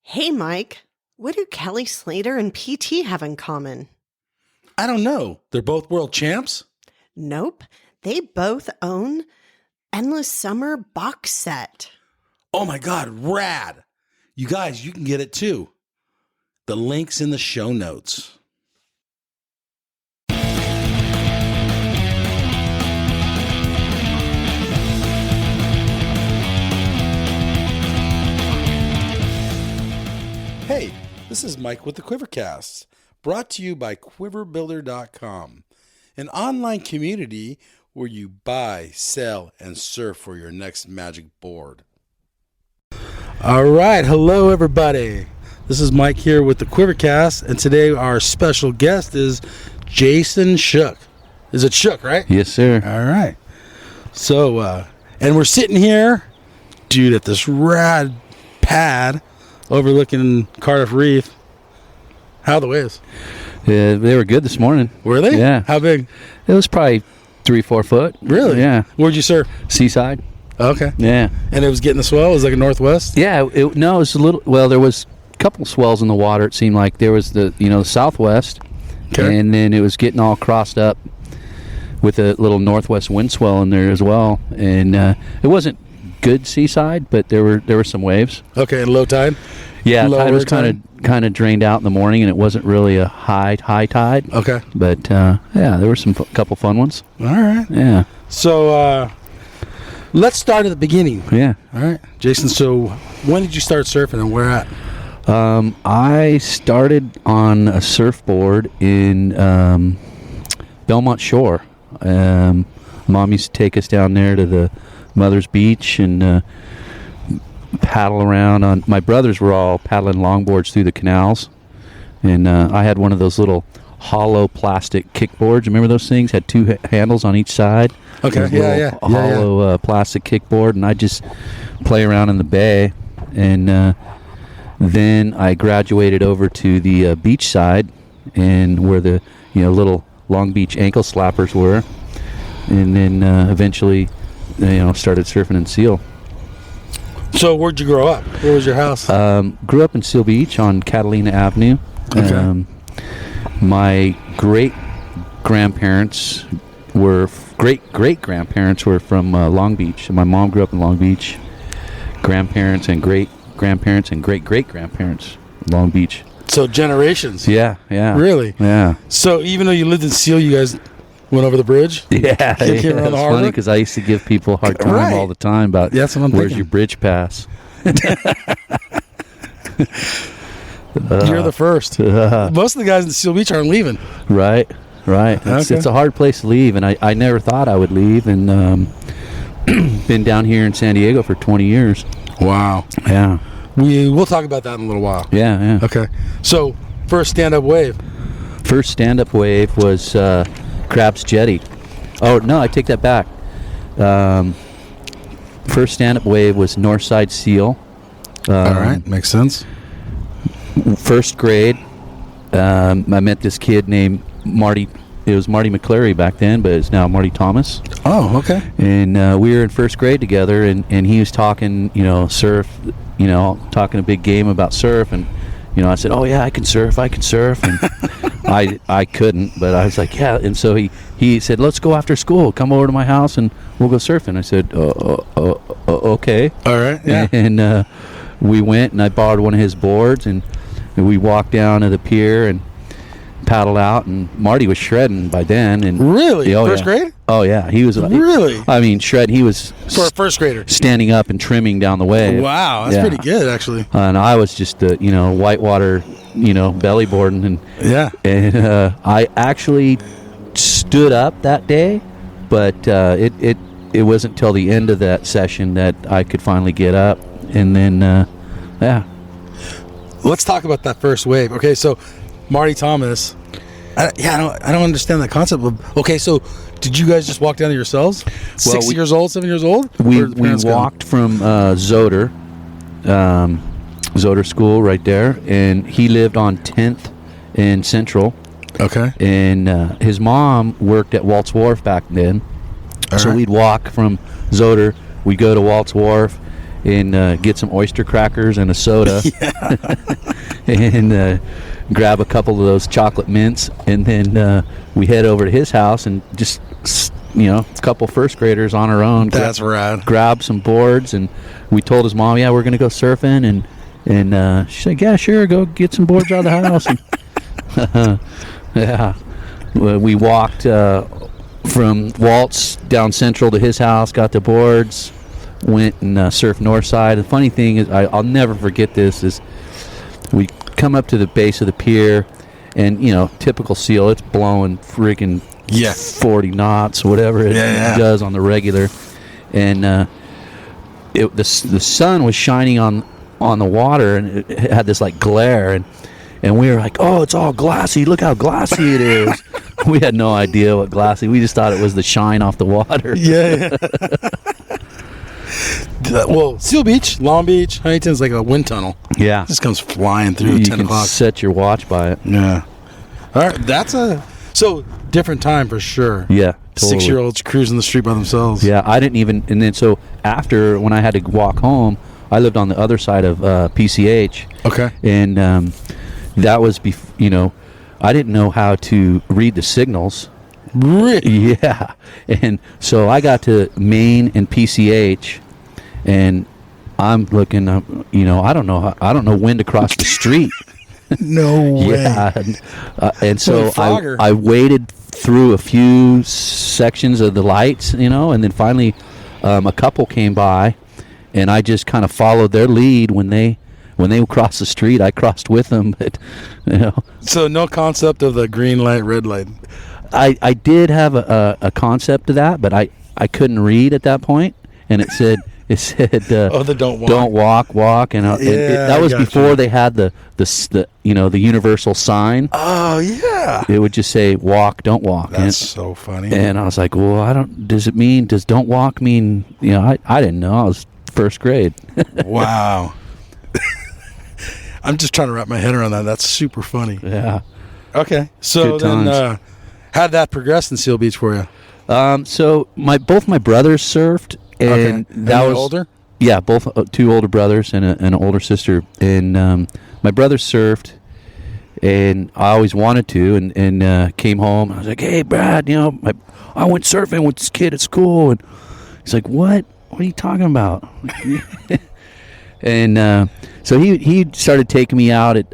Hey, Mike, what do Kelly Slater and PT have in common? I don't know. They're both world champs? Nope, they both own Endless Summer box set. Oh my God, rad. You guys, you can get it too. The link's in the show notes. Hey, this is Mike with the Quivercast, brought to you by quiverbuilder.com, an online community where you buy, sell, and surf for your next magic board. All right, hello everybody. This is Mike here with the Quivercast, and today our special guest is Jason Shook. Is it Shook, right? Yes, sir. All right. So, and we're sitting here, dude, at this rad pad overlooking Cardiff Reef. How are the waves? They were good this morning. Were they? Yeah. How big? It was probably 3-4 foot. Really? Yeah. Where'd you surf? Seaside. Okay. Yeah. And it was getting the swell? It was like a northwest? Yeah. It was a little. Well, there was a couple swells in the water. It seemed like there was the southwest, Okay. and then it was getting all crossed up with a little northwest wind swell in there as well. And it wasn't good seaside, but there were some waves. Okay. And low tide? Yeah. Lower Tide was tide? kind of drained out in the morning, and it wasn't really a high tide. Okay. But yeah, there were some couple fun ones. All right. Yeah. So, let's start at the beginning. Yeah. All right. Jason, so when did you start surfing and where at? I started on a surfboard in Belmont Shore. Mom used to take us down there to the Mother's Beach and paddle around. My brothers were all paddling longboards through the canals, and I had one of those little hollow plastic kickboards. Remember those things? Had two handles on each side. Okay. Those Yeah. hollow plastic kickboard, and I just play around in the bay. And then I graduated over to the beach side, and where the little Long Beach ankle slappers were, and then eventually started surfing in Seal. So where'd you grow up? Where was your house? Grew up in Seal Beach on Catalina Avenue. Okay. My great-grandparents were from Long Beach. My mom grew up in Long Beach. Grandparents and great-grandparents and great-great-grandparents, Long Beach. So generations. Yeah. Really? Yeah. So even though you lived in Seal, you guys went over the bridge? Yeah. Came around the It's harbor? funny because I used to give people a hard time Right. all the time about Yeah, that's what I'm where's thinking. your bridge pass. You're the first. Most of the guys in Seal Beach aren't leaving. Right. It's Okay. a hard place to leave, and I never thought I would leave, and been down here in San Diego for 20 years. Wow. Yeah. We'll talk about that in a little while. Yeah. Okay. So first stand-up wave. First stand-up wave was Crab's Jetty. Oh, no, I take that back. First stand-up wave was Northside Seal. All right. Makes sense. First grade, I met this kid named Marty. It was Marty McClary back then, but it's now Marty Thomas. Oh, okay. And we were in first grade together, and he was talking, surf, talking a big game about surf. And, I said, oh, yeah, I can surf. And I couldn't, but I was like, yeah. And so he said, let's go after school. Come over to my house, and we'll go surfing. I said, okay. All right. Yeah. And we went, and I borrowed one of his boards, and we walked down to the pier and paddled out, and Marty was shredding by then. And Really? First grade? Oh yeah, he was Really? I mean, he was For a first grader. standing up and trimming down the wave. Wow, that's Yeah. pretty good, actually. And I was just whitewater, belly boarding, and Yeah. I actually stood up that day, but it wasn't till the end of that session that I could finally get up, and then yeah. Let's talk about that first wave. Okay, so Marty Thomas. I don't understand that concept. Okay, so did you guys just walk down to yourselves? 6 years old, 7 years old? We Where did the parents go? walked from Zoder School right there, and he lived on 10th and Central. Okay. And his mom worked at Walt's Wharf back then. All So right. we'd walk from Zoder, we'd go to Walt's Wharf, and get some oyster crackers and a soda, and grab a couple of those chocolate mints, and then we head over to his house and just, a couple first graders on our own. That's rad. Grab some boards, and we told his mom, we're going to go surfing, and she said, yeah, sure, go get some boards out of the house. And, yeah, we walked from Waltz down Central to his house, got the boards, went and surfed Northside. The funny thing is, I'll never forget this, is we come up to the base of the pier, and typical seal, it's blowing freaking 40 knots, whatever it does on the regular, and the sun was shining on the water, and it had this like glare, and we were like, oh, it's all glassy, look how glassy it is. We had no idea what glassy, we just thought it was the shine off the water. Well, Seal Beach, Long Beach, Huntington's like a wind tunnel. Yeah. It just comes flying through you 10 can o'clock. set your watch by it. Yeah. All right, that's so different time for sure. Yeah, totally. 6-year-olds cruising the street by themselves. Yeah, I didn't even, and then so after, when I had to walk home, I lived on the other side of PCH. Okay. And that was, I didn't know how to read the signals. Really? Yeah. And so I got to Maine and PCH, and I'm looking up, I don't know when to cross the street. No way. Yeah. And so Fogger. I waded through a few sections of the lights, and then finally a couple came by, and I just kind of followed their lead. When they crossed the street, I crossed with them, but So no concept of the green light, red light. I did have a concept of that, but I couldn't read at that point, and it said the don't walk. Don't walk, and that was before they had the universal sign. Oh yeah. It would just say walk, don't walk. That's so funny. And I was like, well, does don't walk mean, I didn't know. I was first grade. Wow. I'm just trying to wrap my head around that. That's super funny. Yeah. Okay. So Good then how'd that progress in Seal Beach for you? So both my brothers surfed, and that was older. Yeah, both two older brothers and an older sister, and my brother surfed, and I always wanted to, and came home. I was like, "Hey, Brad, I went surfing with this kid at school," and he's like, "What? What are you talking about?" And so he started taking me out at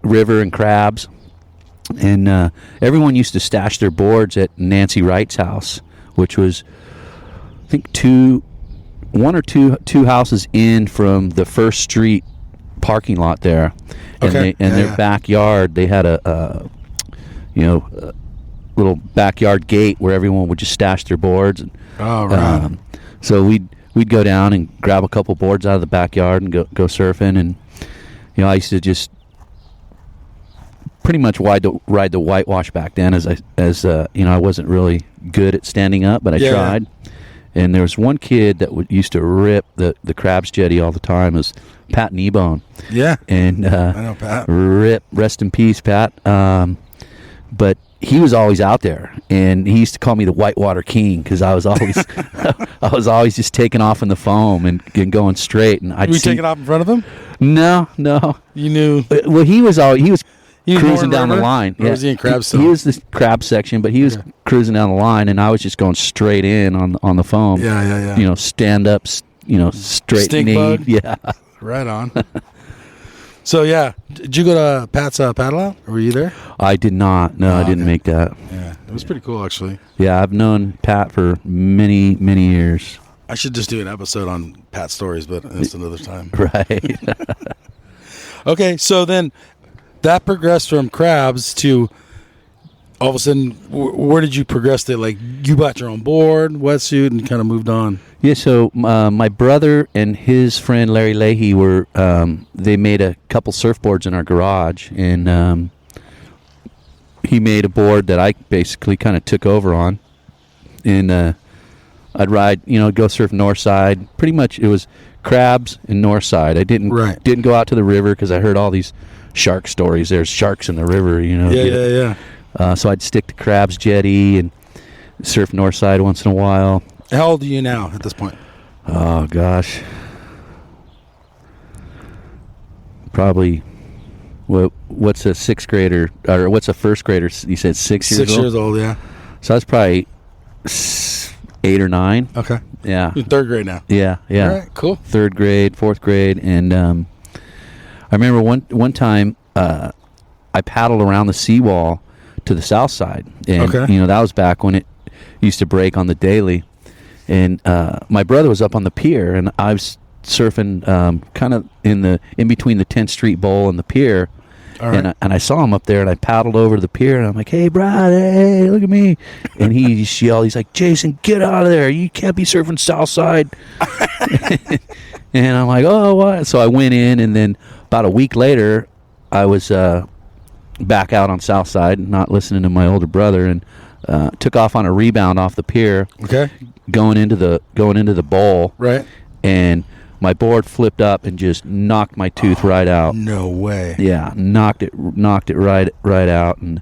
river and crabs. And everyone used to stash their boards at Nancy Wright's house, which was, I think, one or two houses in from the First Street parking lot there. And their backyard, they had a little backyard gate where everyone would just stash their boards. And, so we'd go down and grab a couple boards out of the backyard and go surfing. And I used to just pretty much ride the whitewash back then, as I wasn't really good at standing up, but I tried. And there was one kid that used to rip the crabs jetty all the time. It was Pat Kneebone. Yeah. And I know Pat. Rest in peace, Pat. But he was always out there, and he used to call me the Whitewater King because I was always just taking off in the foam and going straight. And I'd taking off in front of him? No. You knew. Well, he was cruising down the line. Or was he in crab still? He was the crab section, but he was cruising down the line, and I was just going straight in on the foam. Yeah. Stand up, straight Stink knee. bug? Yeah. Right on. So, did you go to Pat's paddle out, or were you there? I did not. No, I didn't make that. Yeah, it was pretty cool, actually. Yeah, I've known Pat for many, many years. I should just do an episode on Pat stories, but it's another time. Right. Okay, so then that progressed from crabs to all of a sudden, where did you progress to? Like, you bought your own board, wetsuit, and kind of moved on? Yeah, so my brother and his friend Larry Leahy they made a couple surfboards in our garage, and he made a board that I basically kind of took over on. And I'd ride, go surf north side. Pretty much it was crabs and north side. I didn't go out to the river because I heard all these shark stories. There's sharks in the river, Yeah. So I'd stick to crabs jetty and surf north side once in a while. How old are you now at this point? Oh gosh, probably what's a sixth grader or what's a first grader? You said 6 years old. 6 years old, yeah. So I was probably 8 or 9. Okay. Yeah. You're in third grade now. Yeah. All right, cool. Third grade, fourth grade, and I remember one time I paddled around the seawall to the south side, and that was back when it used to break on the daily, and my brother was up on the pier, and I was surfing kind of in between the 10th Street Bowl and the pier. Right. And I saw him up there, and I paddled over to the pier, and I'm like, "Hey, Brad, hey, look at me!" And he just yelled, "He's like, Jason, get out of there! You can't be surfing Southside." And I'm like, "Oh, what?" So I went in, and then about a week later, I was back out on Southside, not listening to my older brother, and took off on a rebound off the pier. Okay. Going into the bowl. Right. And my board flipped up and just knocked my tooth right out. No way. Yeah, knocked it right out. And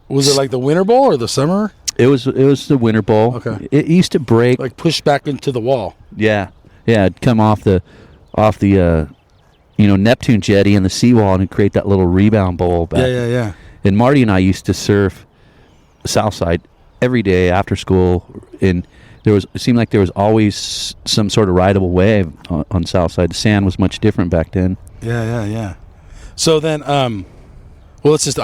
was it like the winter bowl or the summer? It was the winter bowl. Okay. It used to break, like push back into the wall. Yeah, it'd come off the Neptune jetty and the seawall, and it'd create that little rebound bowl back. Yeah. And Marty and I used to surf Southside every day after school, and it seemed like there was always some sort of rideable wave on Southside. The sand was much different back then. Yeah. So then, I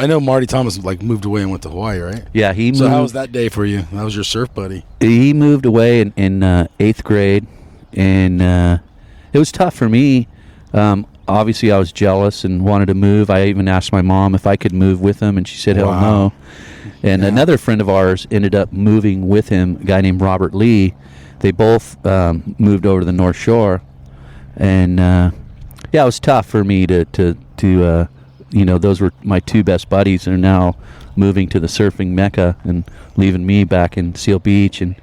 know Marty Thomas moved away and went to Hawaii, right? Yeah, he moved. So how was that day for you? That was your surf buddy. He moved away in 8th grade, and it was tough for me. Obviously, I was jealous and wanted to move. I even asked my mom if I could move with him, and she said, "Hell no." And another friend of ours ended up moving with him, a guy named Robert Lee. They both moved over to the North Shore, and it was tough for me to those were my two best buddies. They're now moving to the surfing mecca and leaving me back in Seal Beach, and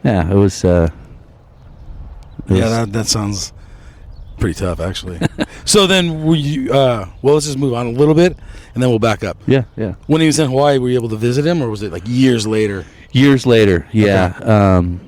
it was. That sounds pretty tough, actually. So then, were you? Let's just move on a little bit, and then we'll back up. Yeah. When he was in Hawaii, were you able to visit him, or was it years later? Years later, yeah. Okay.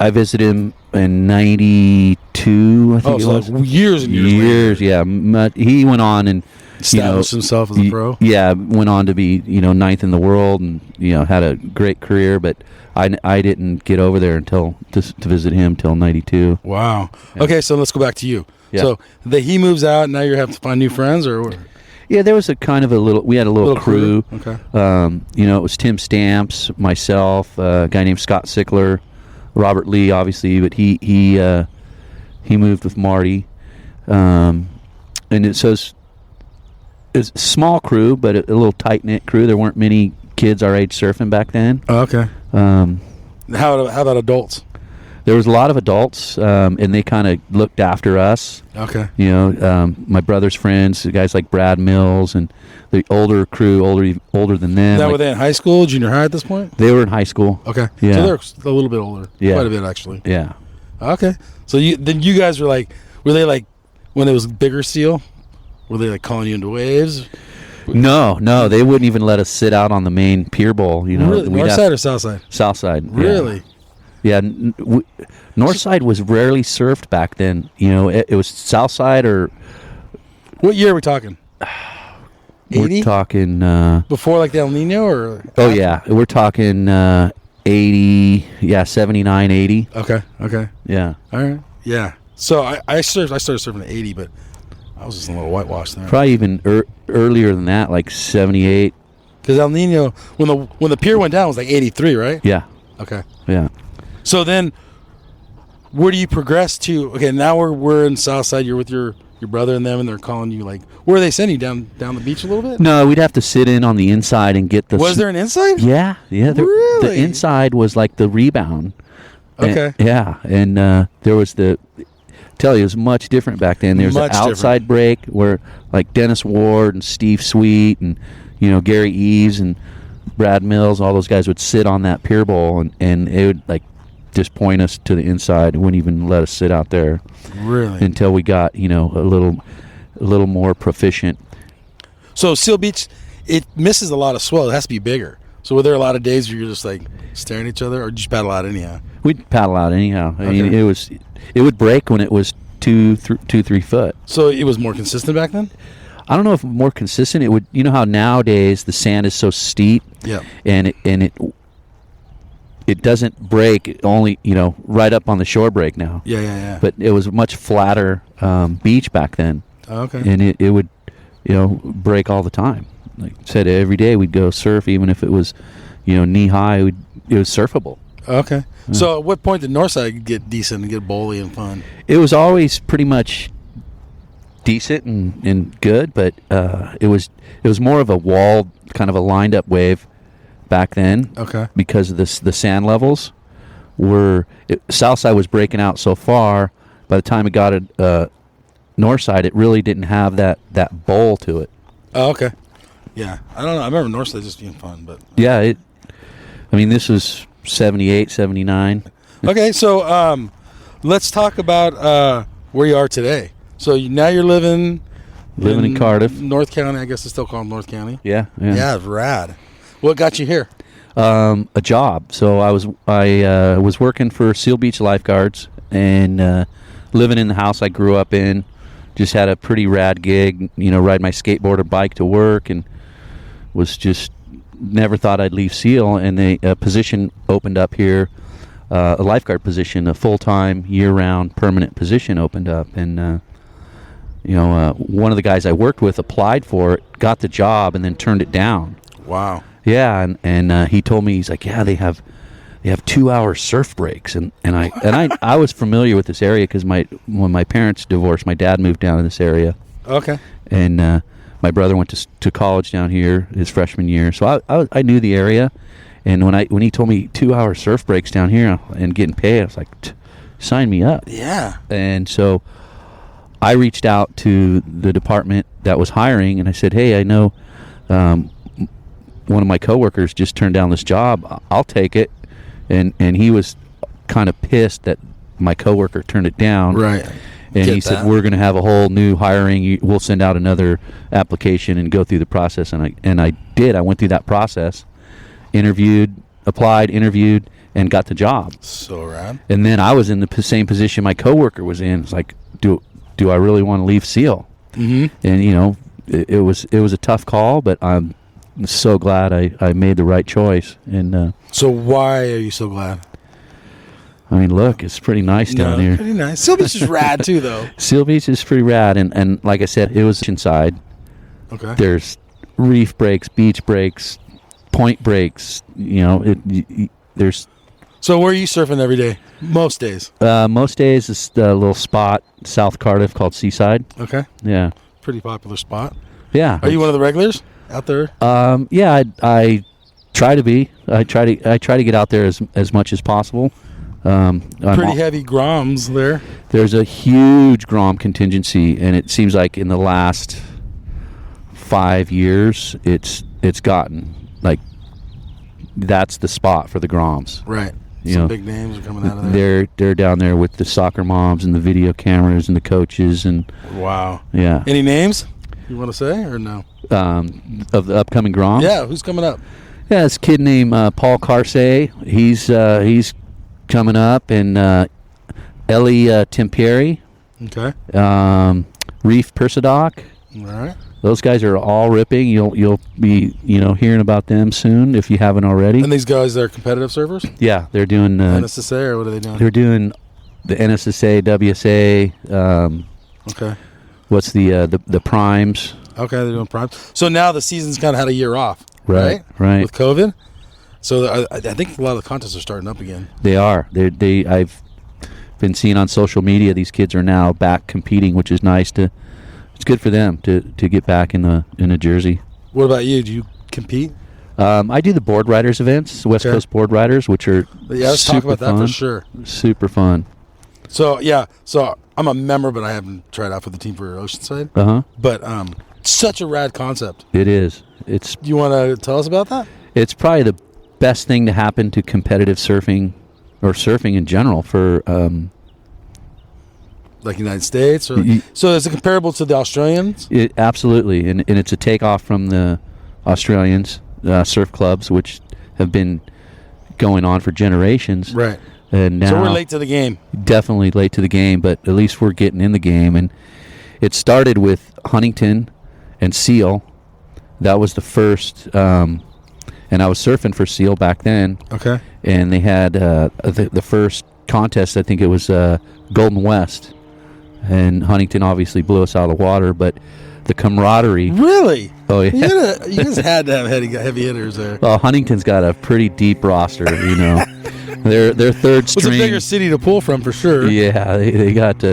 I visited him in '92. I think it was. Years and years later. Yeah. He went on and established himself as a pro. Yeah, went on to be ninth in the world, and had a great career. But I didn't get over there to visit him till '92. Wow. Yeah. Okay, so let's go back to you. Yeah. So he moves out, and now you have to find new friends, or? Yeah, there was we had a little crew. Okay. It was Tim Stamps, myself, a guy named Scott Sickler, Robert Lee, obviously, but he moved with Marty, and it's a small crew, but a little tight knit crew. There weren't many kids our age surfing back then. Oh, okay. How about adults? There was a lot of adults, and they kind of looked after us. Okay. My brother's friends, guys like Brad Mills, and the older crew, older than them. Were they in high school, junior high at this point? They were in high school. Okay. Yeah. So they're a little bit older. Yeah. Quite a bit, actually. Yeah. Okay. So you guys were they when it was bigger seal? Were they calling you into waves? No, they wouldn't even let us sit out on the main pier bowl. Really? North side or south side? South side. Really? Yeah. North side was rarely surfed back then. It was south side or. What year are we talking? 80? We're talking. Before the El Nino or? Oh, yeah. We're talking 80. Yeah, 79, 80. Okay. Yeah. All right. Yeah. So I started surfing at 80, but I was just a little whitewashed there. Probably even earlier than that, like 78. Because El Nino, when the pier went down, it was 83, right? Yeah. Okay. Yeah. So then, where do you progress to? Okay, now we're in Southside. You're with your brother and them, and they're calling you where are they sending you down the beach a little bit? No, we'd have to sit in on the inside and get the. Was there an inside? Yeah. Really? The inside was like the rebound. Okay. And there was it was much different back then. There was an outside break where Dennis Ward and Steve Sweet and Gary Eves and Brad Mills, all those guys would sit on that pier bowl and it would just point us to the inside. It wouldn't even let us sit out there. Really? Until we got a little more proficient. So Seal Beach, it misses a lot of swell. It has to be bigger. So were there a lot of days where you're just staring at each other, or did you paddle out anyhow? We'd paddle out anyhow. I mean, it would break when it was 2, 3 foot. So it was more consistent back then? I don't know if more consistent. It would, you know how nowadays the sand is so steep, Yeah. and it doesn't break only, right up on the shore break now. Yeah. But it was a much flatter beach back then, Okay. and it would, break all the time. Like I said, every day we'd go surf, even if it was, knee high. It was surfable. Okay. So at what point did Northside get decent and get bowly and fun? It was always pretty much decent and good, but it was more of a walled, kind of a lined up wave back then. Okay. Because of the sand levels Southside was breaking out so far. By the time it got Northside, it really didn't have that bowl to it. Oh, okay. Yeah. I don't know. I remember Northside just being fun, but Yeah, this was 78, 79. okay. So let's talk about where you are today. So now you're living in Cardiff. North County. I guess it's still called North County. Yeah. Yeah, rad. What got you here? A job. So I was working for Seal Beach Lifeguards and living in the house I grew up in. Just had a pretty rad gig, ride my skateboard or bike to work, and was just never thought I'd leave Seal. And a position opened up here, a lifeguard position, a full-time, year-round, permanent position opened up, and one of the guys I worked with applied for it, got the job, and then turned it down. Wow. Yeah, and he told me, he's like, yeah, they have 2-hour surf breaks, and I was familiar with this area because when my parents divorced, my dad moved down to this area. Okay. And my brother went to college down here his freshman year, so I knew the area. And when he told me 2-hour surf breaks down here and getting paid, I was like, sign me up. Yeah. And so I reached out to the department that was hiring, and I said, hey, I know one of my coworkers just turned down this job. I'll take it. And he was kind of pissed that my coworker turned it down. Right. And he said, we're going to have a whole new hiring. We'll send out another application and go through the process. And I did. I went through that process, applied, interviewed, and got the job. So rad. And then I was in the same position my coworker was in. It's like, do I really want to leave Seal? Mm-hmm. And it was a tough call, but I'm so glad I made the right choice. And so why are you so glad? Look, it's pretty nice down here. Pretty nice. Seal Beach is rad too, though. Seal Beach is pretty rad, and like I said, it was inside. Okay. There's reef breaks, beach breaks, point breaks. There's. So where are you surfing every day? Most days. Most days is a little spot South Cardiff called Seaside. Okay. Yeah. Pretty popular spot. Yeah. Are you one of the regulars out there? Yeah, I try to be. I try to get out there as much as possible. Pretty heavy groms there. There's a huge grom contingency, and it seems like in the last 5 years, it's gotten like that's the spot for the groms. Right. Some big names are coming out of there. They're down there with the soccer moms and the video cameras and the coaches and. Wow. Yeah. Any names you want to say or no? Of the upcoming groms. Yeah. Who's coming up? Yeah, this kid named Paul Carsey. He's coming up, and Ellie Tempieri. Okay. Reef Persidoc. All right. Those guys are all ripping. You'll be hearing about them soon if you haven't already. And these guys are competitive surfers? Yeah, they're doing NSSA, or what are they doing? They're doing the NSSA, WSA. Okay. What's the primes? Okay, they're doing primes. So now the season's kind of had a year off, right? With COVID. So I think a lot of the contests are starting up again. They are. I've been seeing on social media these kids are now back competing, which is nice It's good for them to get back in a jersey. What about you? Do you compete? I do the board riders events, West Coast Board Riders, which are let's talk about that for sure. Super fun. So I'm a member, but I haven't tried out for the team for Oceanside. But such a rad concept. It is. Do you want to tell us about that? It's probably the best thing to happen to competitive surfing or surfing in general for. Like United States? So is it comparable to the Australians? Absolutely. And it's a takeoff from the Australians surf clubs, which have been going on for generations. Right. And now, So we're late to the game. definitely late to the game, but at least we're getting in the game. And it started with Huntington and Seal. That was the first, and I was surfing for Seal back then. Okay. And they had the first contest, I think it was Golden West. And Huntington obviously blew us out of the water, but the camaraderie. Really? Oh, yeah. You guys had to have heavy hitters there. Well, Huntington's got a pretty deep roster, you know. They're third It's a string. bigger city to pull from for sure. Yeah, they got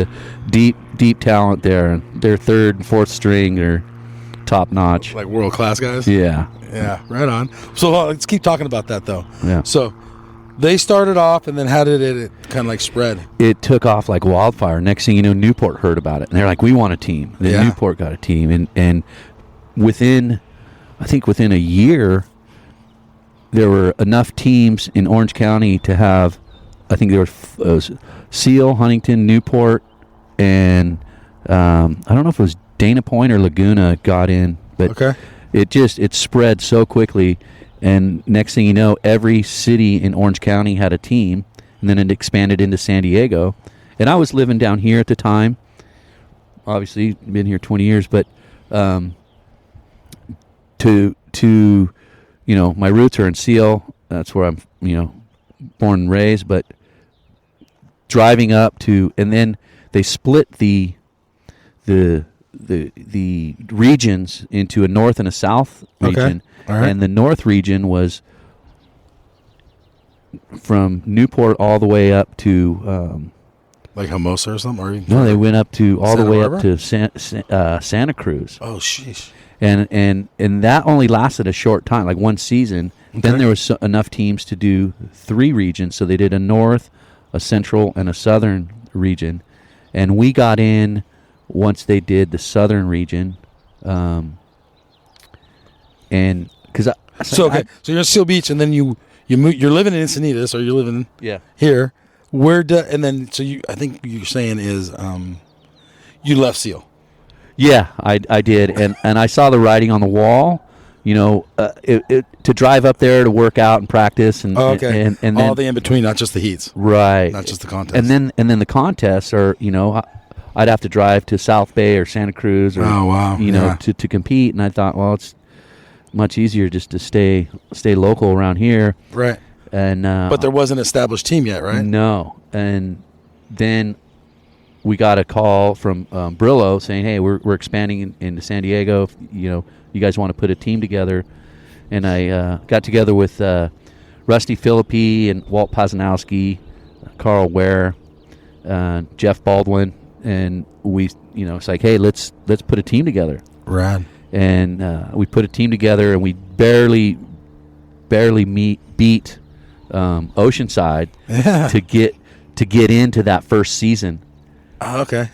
deep talent there. Their third and fourth string are top notch. Like world class guys. Yeah. Yeah, right on. So let's keep talking about that though. Yeah. So they started off, and then how did it kind of like spread? It took off like wildfire. Next thing you know, Newport heard about it, and they're like, "We want a team." Then Yeah. Newport got a team, and within a year, there were enough teams in Orange County to have. I think there was Seal, Huntington, Newport, and I don't know if it was Dana Point or Laguna got in, but Okay. it spread so quickly. And next thing you know, every city in Orange County had a team, and then it expanded into San Diego. And I was living down here at the time. Obviously, been here 20 years, but to my roots are in Seal. That's where I'm, born and raised. But driving up to, and then they split the regions into a north and a south region. Okay. All right. And the north region was from Newport all the way up to Like Hermosa or something? Or even no, they went up to all Santa the way Barbara? up to Santa Cruz. Oh, sheesh. And that only lasted a short time, like one season. Okay. Then there was enough teams to do 3 regions, so they did a north, a central, and a southern region. And we got in once they did the southern region, and because So you're in Seal Beach, and then you're living in Encinitas, or you're living yeah. here. And then I think you're saying is you left Seal. Yeah, I did, and I saw the writing on the wall. To drive up there to work out and practice, and okay, and then, all the in between, not just the heats, right, not just the contest, and then the contests are I'd have to drive to South Bay or Santa Cruz or to compete, and I thought, well, it's much easier just to stay local around here, right? And but there wasn't an established team yet, right? No, and then we got a call from Brillo saying, "Hey, we're expanding into San Diego. You guys want to put a team together?" And I got together with Rusty Philippi and Walt Pazanowski, Carl Ware, Jeff Baldwin, and we, it's like, "Hey, let's put a team together." Right. And we put a team together, and we barely beat Oceanside to get into that first season. Oh, okay.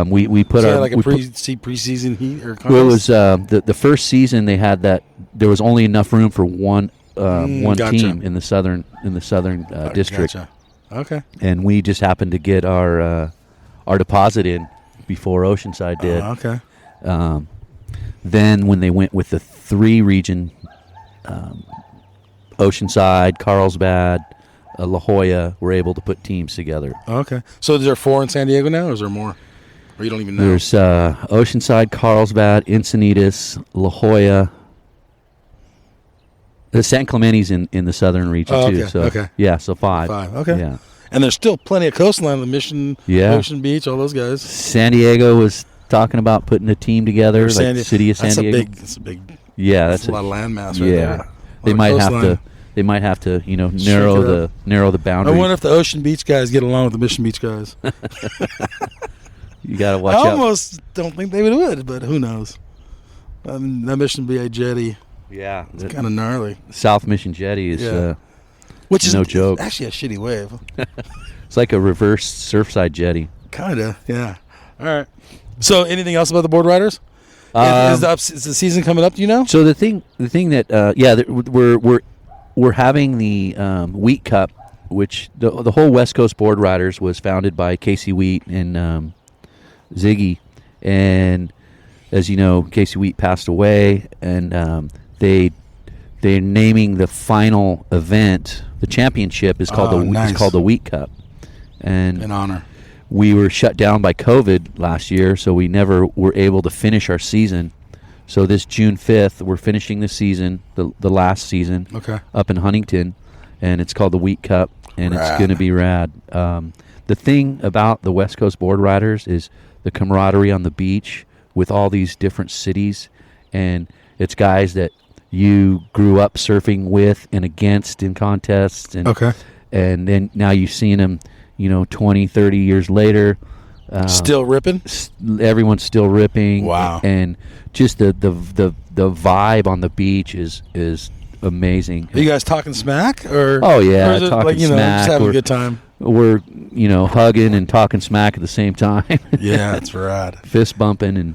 We put so our like a preseason heat or contest? Well, it was the first season they had that there was only enough room for one gotcha. team in the southern district. Gotcha. Okay. And we just happened to get our deposit in before Oceanside did. Okay. Then when they went with the 3 region, Oceanside, Carlsbad, La Jolla were able to put teams together. Okay. So is there 4 in San Diego now, or is there more? Or you don't even know? There's Oceanside, Carlsbad, Encinitas, La Jolla. The San Clemente's in the southern region okay. too. So Okay. yeah, so 5. 5. Okay. Yeah. And there's still plenty of coastline, the Mission, Yeah. Ocean Beach, all those guys. San Diego was talking about putting a team together, like the city of San Diego. That's a big. Yeah, That's a lot of landmass right yeah. there. They might have to narrow the I boundaries. wonder if the Ocean Beach guys get along with the Mission Beach guys. You got to watch I out. almost don't think they would, but who knows? That Mission BA jetty, Yeah, it's kind of gnarly. South Mission Jetty is Which is no joke. Actually, a shitty wave. It's like a reverse Surfside jetty. Kind of, yeah. All right. So, anything else about the board riders? Is the season coming up? Do you know? So the thing that we're having the Wheat Cup, which the whole West Coast Board Riders was founded by Casey Wheat and Ziggy, and as you know, Casey Wheat passed away, and they they're naming the final event. The championship is called nice. the Wheat Cup, and In honor. we were shut down by COVID last year, so we never were able to finish our season. So this June 5th, we're finishing the season, the last season, Okay. up in Huntington, and it's called the Wheat Cup, and it's Rad. going to be rad. The thing about the West Coast Board Riders is the camaraderie on the beach with all these different cities, and it's guys that you grew up surfing with and against in contests, and Okay. and then now you've seen them, 20, 30 years later. Still ripping? Everyone's still ripping. Wow. And just the vibe on the beach is amazing. Are you guys talking smack? Or, Oh, yeah, or is it talking like, just smack. having a We're- good time? We're, hugging and talking smack at the same time. Yeah, that's rad. Fist bumping and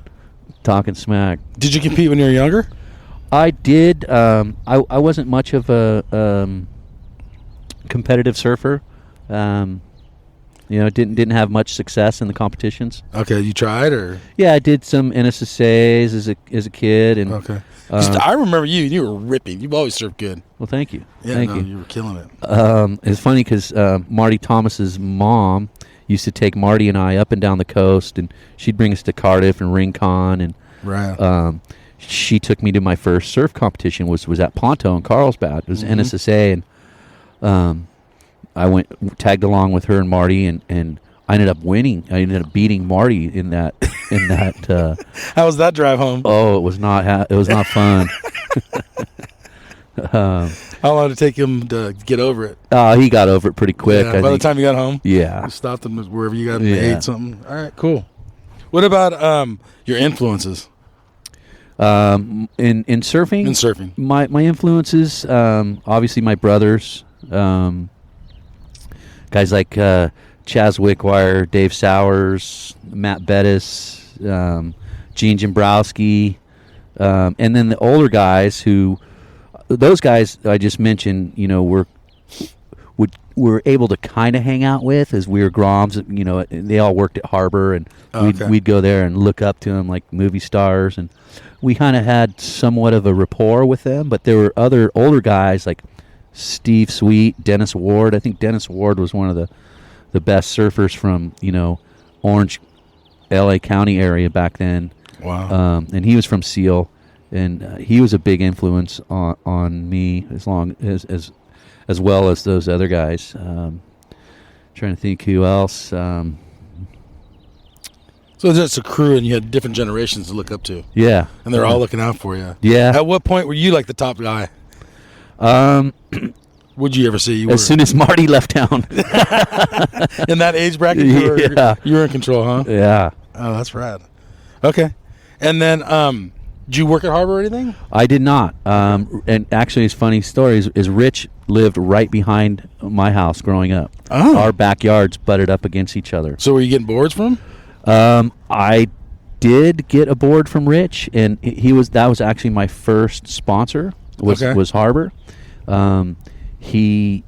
talking smack. Did you compete when you were younger? I did. I wasn't much of a competitive surfer. Didn't have much success in the competitions. Okay, you tried or? Yeah, I did some NSSAs as a kid, and Okay. 'Cause I remember you were ripping. You've always surfed good. well, thank you, Yeah, thank no, you. you were killing it. It's funny because Marty Thomas's mom used to take Marty and I up and down the coast, and she'd bring us to Cardiff and Rincon, and Right. she took me to my first surf competition was at Ponto in Carlsbad. It was NSSA, and I tagged along with her and Marty, and I ended up winning. I ended up beating Marty in that. How was that drive home? Oh, it was not fun. How long did it take him to get over it? He got over it pretty quick. Yeah, I by the think. time you got home? Yeah. You stopped him wherever you got him, Yeah. ate something? All right, cool. What about your influences In surfing? in surfing? My influences, obviously my brothers, guys like Chaz Wickwire, Dave Sowers, Matt Bettis, Gene Jimbrowski, and then the older guys those guys I just mentioned, were able to kind of hang out with as we were Groms. They all worked at Harbor, and Okay. we'd go there and look up to them like movie stars, and we kind of had somewhat of a rapport with them. But there were other older guys like Steve Sweet, Dennis Ward. I think Dennis Ward was one of the best surfers from Orange, L.A. County area back then. Wow. And he was from Seal, and he was a big influence on me as well as those other guys. Trying to think who else. So that's a crew, and you had different generations to look up to, Yeah, and they're all looking out for you. Yeah. At what point were you like the top guy? Would you ever see you were As soon as Marty left town. in that age bracket? Yeah. You were in control, huh? Yeah, Oh, that's rad. Okay, and then did you work at Harbor or anything? I did not. And actually, it's funny story is Rich lived right behind my house growing up. Oh. Our backyards butted up against each other. So were you getting boards from? I did get a board from Rich, and that was actually my first sponsor was Harbor. He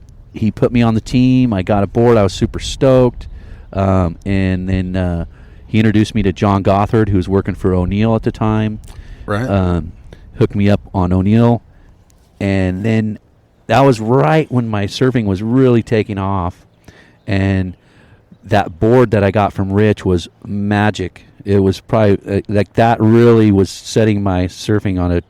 put me on the team. I got a board. I was super stoked. And then he introduced me to John Gothard, who was working for O'Neill at the time. Right. Hooked me up on O'Neill, and then that was right when my surfing was really taking off, and that board that I got from Rich was magic. It was probably like that really was setting my surfing on a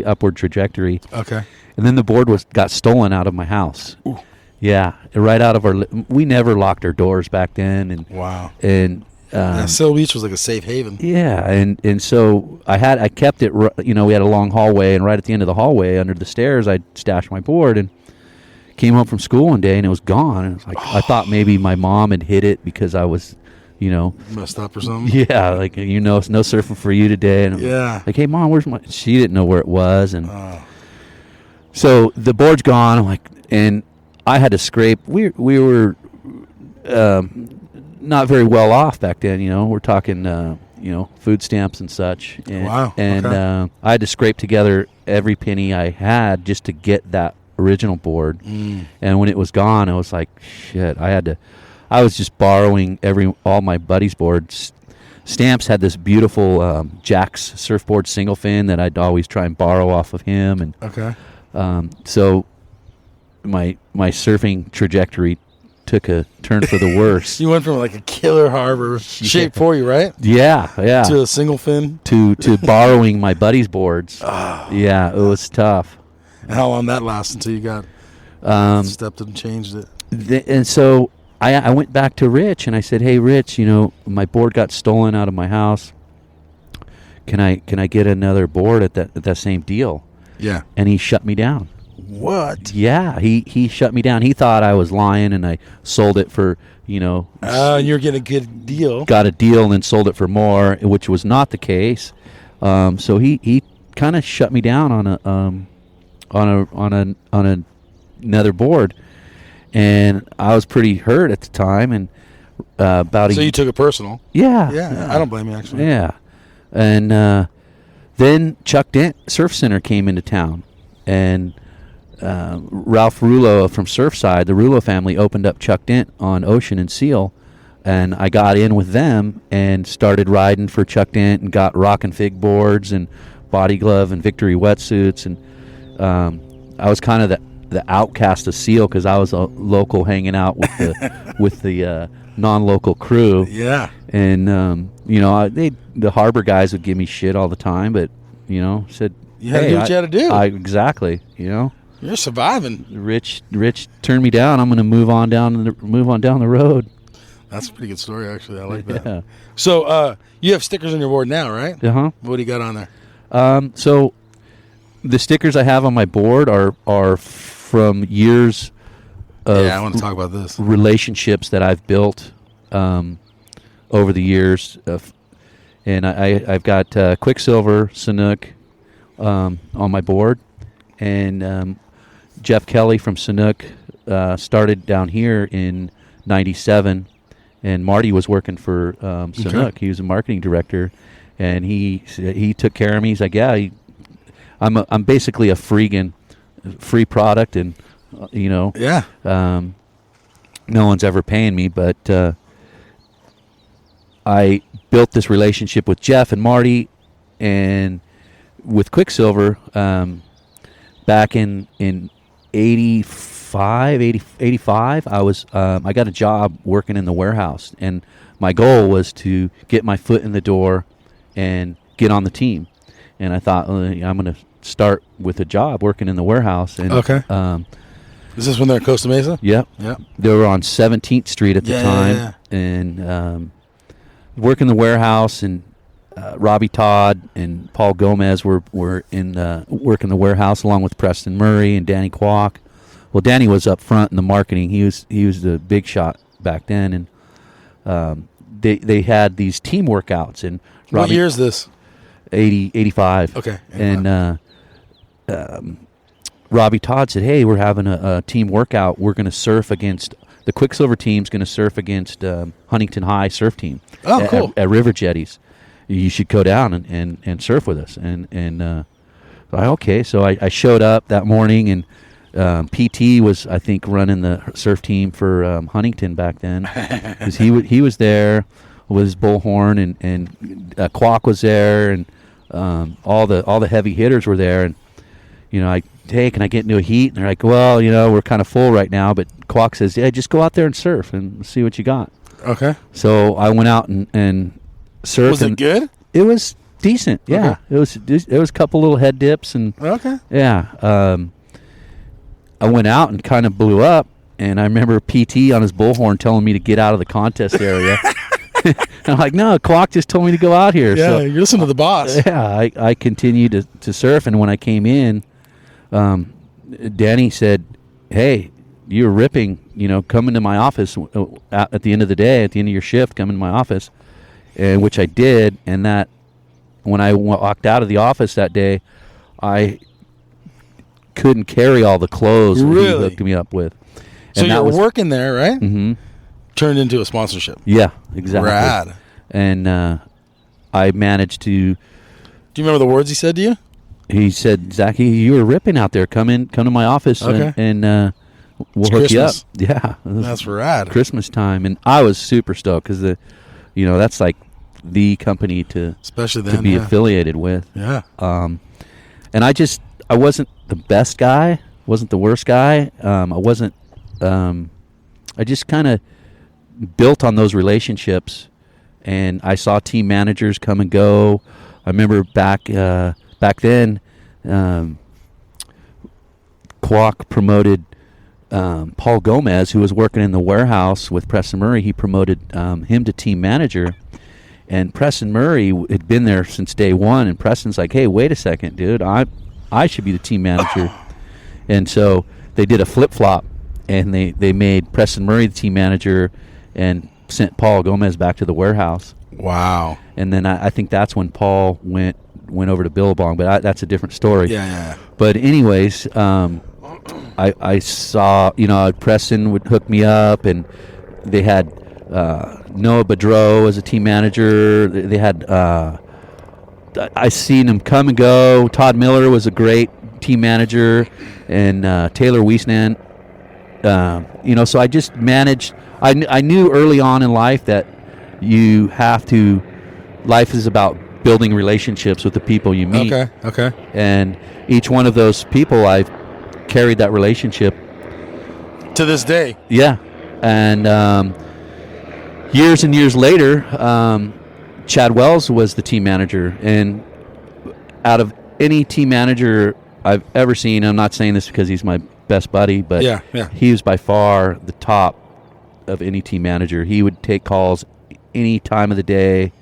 upward trajectory. Okay. And then the board got stolen out of my house. Ooh. Yeah, right out of we never locked our doors back then, and Wow. and Yeah, Seal Beach was like a safe haven. yeah, and so I kept it. We had a long hallway, and right at the end of the hallway, under the stairs, I stashed my board, and came home from school one day, and it was gone. And it was like I thought maybe my mom had hid it because I was, Messed up or something? yeah, like no surfing for you today. And I'm Yeah. like, hey mom, where's my? She didn't know where it was, and Oh. so the board's gone. I'm like, and I had to scrape. We were not very well off back then. We're talking food stamps and such. And, Wow, And okay. I had to scrape together every penny I had just to get that original board. And when it was gone, I was like, shit. I was just borrowing all my buddies' boards. Stamps had this beautiful Jack's surfboard single fin that I'd always try and borrow off of him, and Okay. So my surfing trajectory took a turn for the worse. You went from like a killer harbor shape for you, right? Yeah, To a single fin. To borrowing my buddy's boards. Yeah, it was tough. And how long that lasted until you got stepped and changed it? And so I went back to Rich and I said, "Hey, Rich, my board got stolen out of my house. Can I get another board at that same deal?" Yeah. And he shut me down. What? Yeah, he shut me down. He thought I was lying, and I sold it for and you're getting a good deal. Got a deal and then sold it for more, which was not the case. So he kind of shut me down on another board, and I was pretty hurt at the time. And so you took it personal. Yeah, I don't blame you actually. Yeah, and then Chuck Dent Surf Center came into town, and Ralph Rulo from Surfside, the Rulo family, opened up Chuck Dent on Ocean and Seal, and I got in with them and started riding for Chuck Dent and got Rock and Fig boards and Body Glove and Victory wetsuits, and I was kind of the outcast of Seal because I was a local hanging out with the with the non-local crew. Yeah, and the harbor guys would give me shit all the time, but said you had to do what you had to do. Exactly, You're surviving. Rich turned me down. I'm going to move on down the road. That's a pretty good story, actually. I like that. Yeah. So you have stickers on your board now, right? Uh-huh. What do you got on there? So the stickers I have on my board are from years of I want to talk about this. relationships that I've built over the years. And I've got Quiksilver, Sanuk on my board. And Jeff Kelly from Sanuk started down here in '97, and Marty was working for Sanuk. Okay. He was a marketing director, and he took care of me. He's like, "Yeah, I'm basically a free product, and yeah, no one's ever paying me, but I built this relationship with Jeff and Marty, and with Quiksilver." Back in 85, I got a job working in the warehouse, and my goal was to get my foot in the door and get on the team. And I thought, I'm going to start with a job working in the warehouse. And, okay. Is this when they're at Costa Mesa? Yep. They were on 17th Street at the time, yeah. And working the warehouse, and Robbie Todd and Paul Gomez were in working the warehouse along with Preston Murray and Danny Kwok. Well, Danny was up front in the marketing. He was the big shot back then, and they had these team workouts. And Robbie, what year is this? 85. Okay. 85. And Robbie Todd said, "Hey, we're having a team workout. We're going to surf against the Quiksilver team's going to surf against Huntington High surf team. Oh, cool. At River Jetties. You should go down and surf with us." And okay, so I showed up that morning, and PT was, I think, running the surf team for Huntington back then, because he was there with his bullhorn, and Kwok was there, and all the heavy hitters were there, and hey, can I get into a heat? And they're like, well, we're kind of full right now, but Kwok says, yeah, just go out there and surf and see what you got. Okay. So I went out and surfed. Was it good? It was decent. Yeah. Okay. It was a couple little head dips, and okay. Yeah. I went out and kind of blew up, and I remember PT on his bullhorn telling me to get out of the contest area. And I'm like, no, Kwok just told me to go out here. Yeah, so, you listen to the boss. Yeah, I continued to surf, and when I came in, Danny said, "Hey, you're ripping. Come into my office at the end of the day, at the end of your shift. Come into my office," and which I did. And that when I walked out of the office that day, I couldn't carry all the clothes really? He hooked me up with. So you were working there, right? Mm-hmm. Turned into a sponsorship. Yeah, exactly. Rad. And I managed to. Do you remember the words he said to you? He said, "Zachy, you were ripping out there. Come to my office, okay. and we'll hook you up." Christmas. Yeah, that's rad. Christmas time, and I was super stoked because that's like the company especially then, to be affiliated with. Yeah. And I wasn't the best guy, wasn't the worst guy. I wasn't. I just kind of built on those relationships, and I saw team managers come and go. I remember back then, Kwok promoted Paul Gomez, who was working in the warehouse with Preston Murray. He promoted him to team manager. And Preston Murray had been there since day one, and Preston's like, "Hey, wait a second, dude. I should be the team manager." And so they did a flip-flop, and they made Preston Murray the team manager and sent Paul Gomez back to the warehouse. Wow. And then I think that's when Paul went over to Billabong, but that's a different story. Yeah. But anyways, I saw, Preston would hook me up, and they had Noah Bedreau as a team manager. They had I seen him come and go. Todd Miller was a great team manager, and Taylor Wiesnan. So I just managed. I knew early on in life that you have to. Life is about building relationships with the people you meet. Okay. And each one of those people, I've carried that relationship To this day. Yeah, and years and years later, Chad Wells was the team manager, and out of any team manager I've ever seen, I'm not saying this because he's my best buddy, but Yeah. he was by far the top of any team manager. He would take calls any time of the day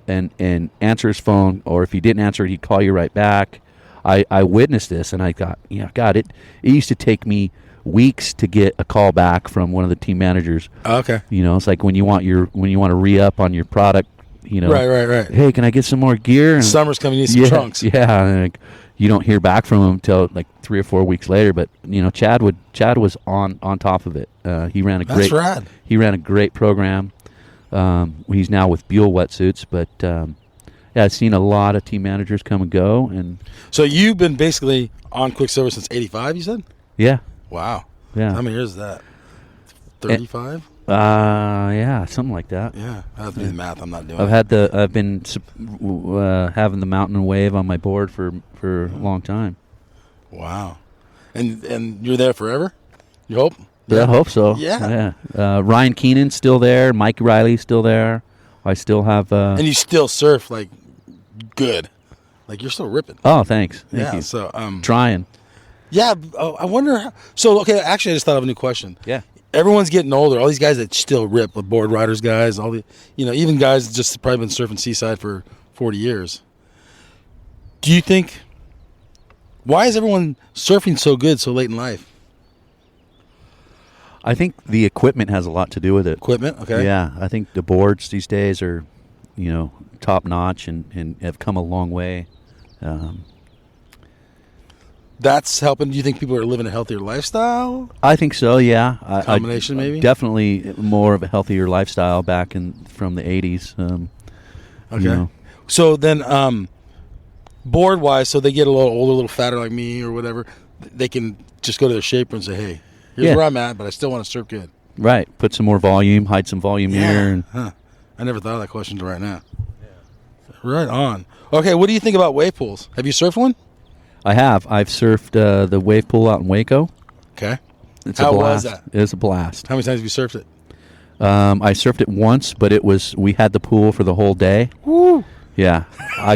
and answer his phone, or if he didn't answer it, he'd call you right back. I witnessed this, and I thought, God, it used to take me weeks to get a call back from one of the team managers. Okay. It's like when you want to re-up on your product, Right. Hey, can I get some more gear? And Summer's coming, you need some trunks. Yeah, and like, you don't hear back from him until like 3 or 4 weeks later. But Chad was on top of it. He ran a great. That's rad. He ran a great program. He's now with Buell Wetsuits, but I've seen a lot of team managers come and go. And So you've been basically on Quiksilver since '85, you said? yeah, Wow. yeah. How many years is that? 35? Yeah, something like that. Yeah. I have to do the math. I'm not doing I've it. been having the mountain wave on my board for a long time. Wow. And you're there forever? You hope? I hope so. Yeah. Ryan Keenan's still there. Mike Riley's still there. I still have. And you still surf like good. Like you're still ripping. Oh, thanks. Thank you. So Trying. yeah, I wonder how, so okay, actually I just thought of a new question. Yeah. Everyone's getting older. All these guys that still rip, with board riders guys, all the even guys that just probably been surfing Seaside for 40 years. Do you think why is everyone surfing so good so late in life? I think the equipment has a lot to do with it. Equipment, okay. Yeah, I think the boards these days are, top notch and have come a long way. That's helping. Do you think people are living a healthier lifestyle? I think so. Yeah, Combination, maybe? Definitely more of a healthier lifestyle back from the 80s. Okay. So then, board wise, so they get a little older, a little fatter like me or whatever. They can just go to their shaper and say, "Hey, here's where I'm at, but I still want to surf good." Right. Put some more volume, hide some volume here. And I never thought of that question until right now. Yeah. Right on. Okay, what do you think about wave pools? Have you surfed one? I have. I've surfed the wave pool out in Waco. Okay. It's How a blast. was that? It's a blast. How many times have you surfed it? I surfed it once, but we had the pool for the whole day. Woo! Yeah.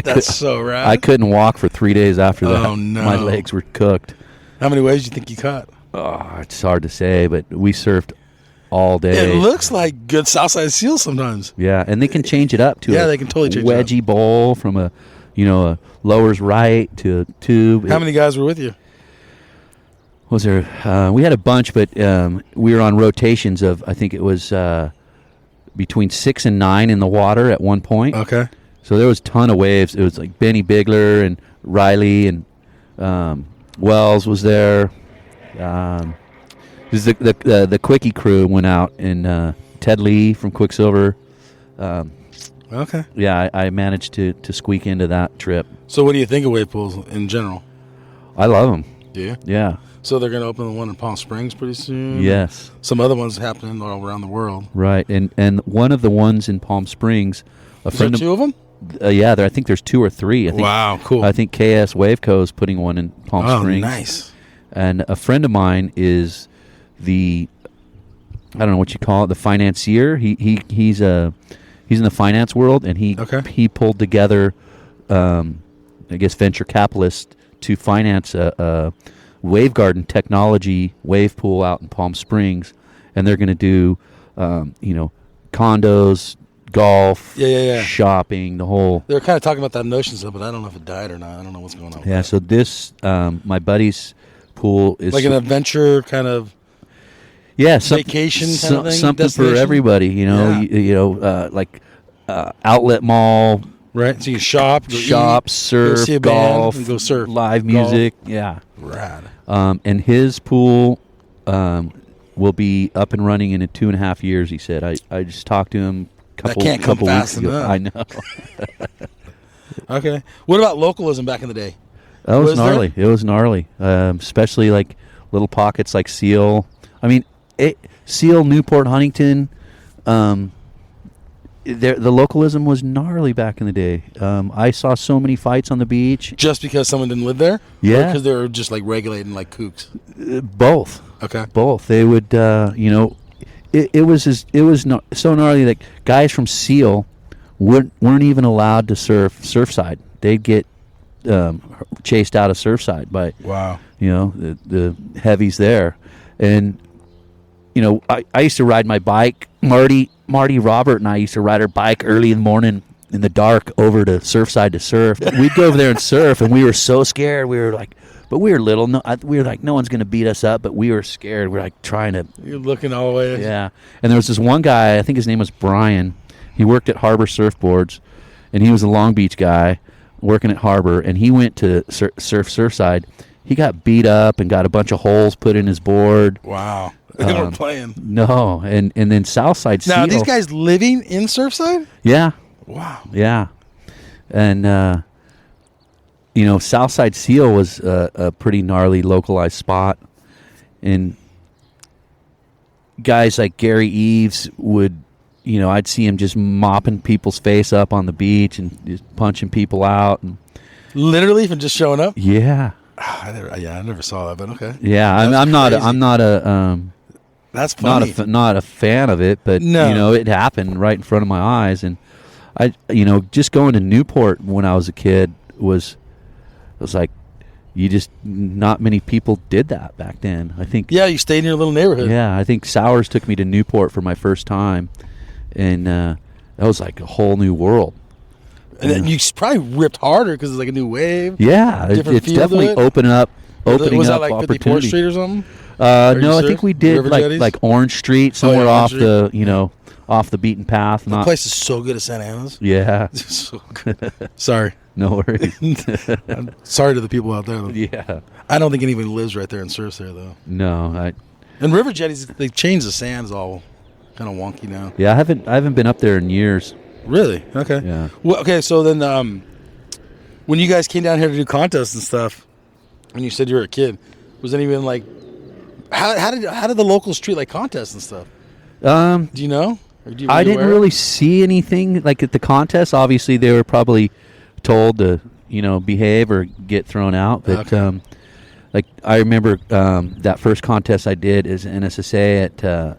That's so rad. I couldn't walk for 3 days after that. Oh, no. My legs were cooked. How many waves do you think you caught? Oh, it's hard to say, but we surfed all day. It looks like good Southside seal sometimes. Yeah, and they can change it up to they can totally change wedgie bowl from a lowers right to a tube. How many guys were with you? Was there? We had a bunch, but we were on rotations of, I think it was between 6 and 9 in the water at one point. Okay. So there was a ton of waves. It was like Benny Bigler and Riley and Wells was there. The Quickie crew went out, and Ted Lee from Quiksilver. Okay. Yeah, I managed to squeak into that trip. So what do you think of wave pools in general? I love them. Do you? Yeah. So they're going to open the one in Palm Springs pretty soon? Yes. Some other ones happening all around the world. Right, and one of the ones in Palm Springs, Is there two of them? I think there's 2 or 3. I think, Wow, cool. I think KS Waveco is putting one in Palm Springs. Nice. And a friend of mine is I don't know what you call it, the financier. He's in the finance world, and he pulled together, I guess, venture capitalists to finance a Wavegarden technology wave pool out in Palm Springs, and they're going to do, condos, golf, shopping, the whole. They were kind of talking about that Notion stuff, but I don't know if it died or not. I don't know what's going on. Yeah, so this, my buddy's pool is like an adventure kind of. Yeah, vacation kind of thing, something for everybody. Like outlet mall, right? So you shop, surf, go see a golf, band, and go surf, live music. Yeah, rad. And his pool will be up and running in 2.5 years. He said. I just talked to him couple weeks ago. I know. Okay. What about localism back in the day? That was gnarly. It was gnarly, especially like little pockets like Seal. I mean, Seal, Newport, Huntington. The localism was gnarly back in the day. I saw so many fights on the beach. Just because someone didn't live there? Yeah. Because they were just like regulating like kooks? Both. Okay. Both. They would, it was so gnarly. Like guys from Seal weren't even allowed to surf Surfside. They'd get chased out of Surfside by the heavies there. And I used to ride my bike. Marty, Robert, and I used to ride our bike early in the morning in the dark over to Surfside to surf. We'd go over there and surf, and we were so scared. We were like, but we were little. We were like, no one's going to beat us up, but we were scared. We were like trying to. You're looking all the way. Yeah. And there was this one guy, I think his name was Brian. He worked at Harbor Surfboards, and he was a Long Beach guy working at Harbor, and he went to Surfside. He got beat up and got a bunch of holes put in his board. Wow. They weren't playing. No. And then Southside Seal. Now, are these guys living in Surfside? Yeah. Wow. Yeah. And, Southside Seal was a pretty gnarly localized spot. And guys like Gary Eves would, I'd see him just mopping people's face up on the beach and just punching people out. And literally from just showing up? Yeah. I never saw that, but okay. Yeah, I'm not a that's funny. Not a fan of it, but it happened right in front of my eyes, and I just going to Newport when I was a kid was like not many people did that back then. I think you stayed in your little neighborhood. Yeah, I think Sowers took me to Newport for my first time, and that was like a whole new world. And then you probably ripped harder because it's like a new wave. Yeah, it's definitely opening up was that like opportunity. 54th Street or something? No, I think we did like Orange Street, somewhere off the off the beaten path. The place is so good at Santa Ana's. Yeah, it's so good. Sorry, no worries. I'm sorry to the people out there. Though. Yeah, I don't think anybody lives right there and surfs there though. No, and river jetties, they've changed the sands all kind of wonky now. Yeah, I haven't been up there in years. Really? Okay. Yeah. Well, okay. So then, when you guys came down here to do contests and stuff, and you said you were a kid, was anyone like, how did the locals treat like contests and stuff? Do you know? Or do you I didn't really see anything like at the contest. Obviously, they were probably told to behave or get thrown out. But like I remember that first contest I did as NSSA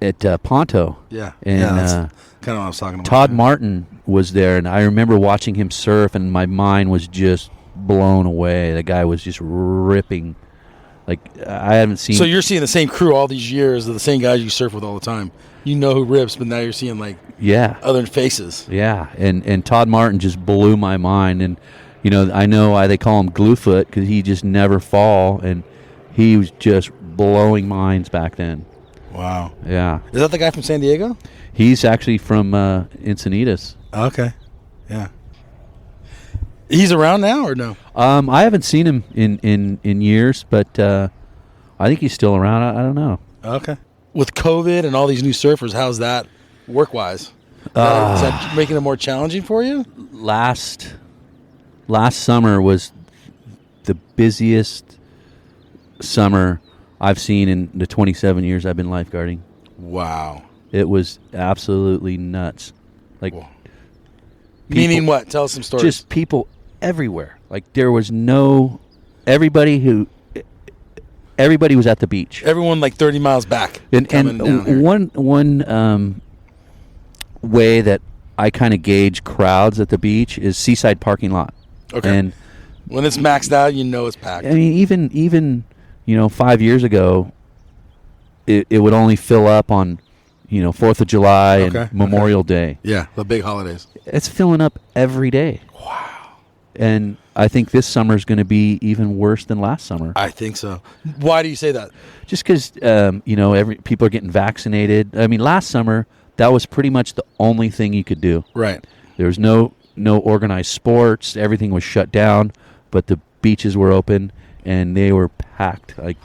at Ponto. Yeah. And that's kind of what I was talking about. Todd Martin was there, and I remember watching him surf, and my mind was just blown away. The guy was just ripping. Like, I haven't seen... So you're seeing the same crew all these years, the same guys you surf with all the time. You know who rips, but now you're seeing, like, other faces. Yeah, and Todd Martin just blew my mind. And, I know why they call him Gluefoot, because he just never fall, and he was just blowing minds back then. Wow. Yeah. Is that the guy from San Diego? He's actually from Encinitas. Okay. Yeah. He's around now or no? I haven't seen him in years, but I think he's still around. I don't know. Okay. With COVID and all these new surfers, how's that work-wise? Is that making it more challenging for you? Last summer was the busiest summer I've seen in the 27 years I've been lifeguarding. Wow. It was absolutely nuts. Like, Whoa. Meaning what? Tell us some stories. Just people everywhere. Like, there was no everybody was at the beach. Everyone like 30 miles back. And down here. one way that I kind of gauge crowds at the beach is seaside parking lot. Okay. And when it's maxed out, you know it's packed. I mean, even 5 years ago, it would only fill up on 4th of July and Memorial Day. Yeah, the big holidays. It's filling up every day. Wow. And I think this summer is going to be even worse than last summer. I think so. Why do you say that? Just because people are getting vaccinated. I mean, last summer that was pretty much the only thing you could do. Right. There was no organized sports. Everything was shut down, but the beaches were open and they were packed, like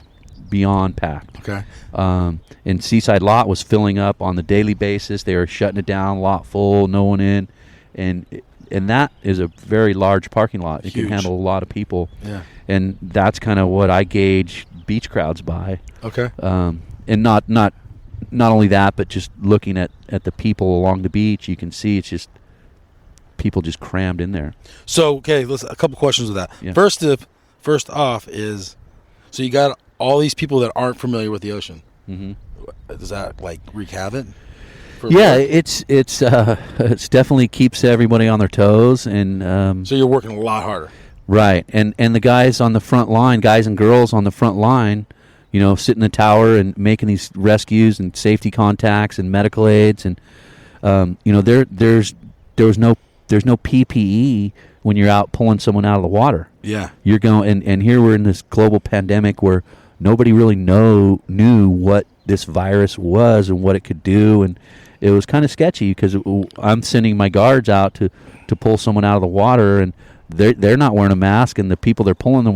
beyond packed. Okay. And Seaside Lot was filling up on the daily basis. They were shutting it down, lot full, no one in, and that is a very large parking lot. It Huge. can handle a lot of people. Yeah. And that's kind of what I gauge beach crowds by. Okay. And not only that, but just looking at the people along the beach, you can see it's just people just crammed in there. So, okay, listen, a couple questions with that. Yeah. First off is, so you got all these people that aren't familiar with the ocean. Mm-hmm. Does that like wreak havoc? Yeah, it's definitely keeps everybody on their toes, and so you're working a lot harder. Right, and the guys on the front line, guys and girls on the front line, sit in the tower and making these rescues and safety contacts and medical aids, and there's no PPE when you're out pulling someone out of the water. Yeah, you're going, and here we're in this global pandemic where nobody really knew what this virus was and what it could do, and it was kind of sketchy because I'm sending my guards out to pull someone out of the water, and they're not wearing a mask, and the people they're pulling out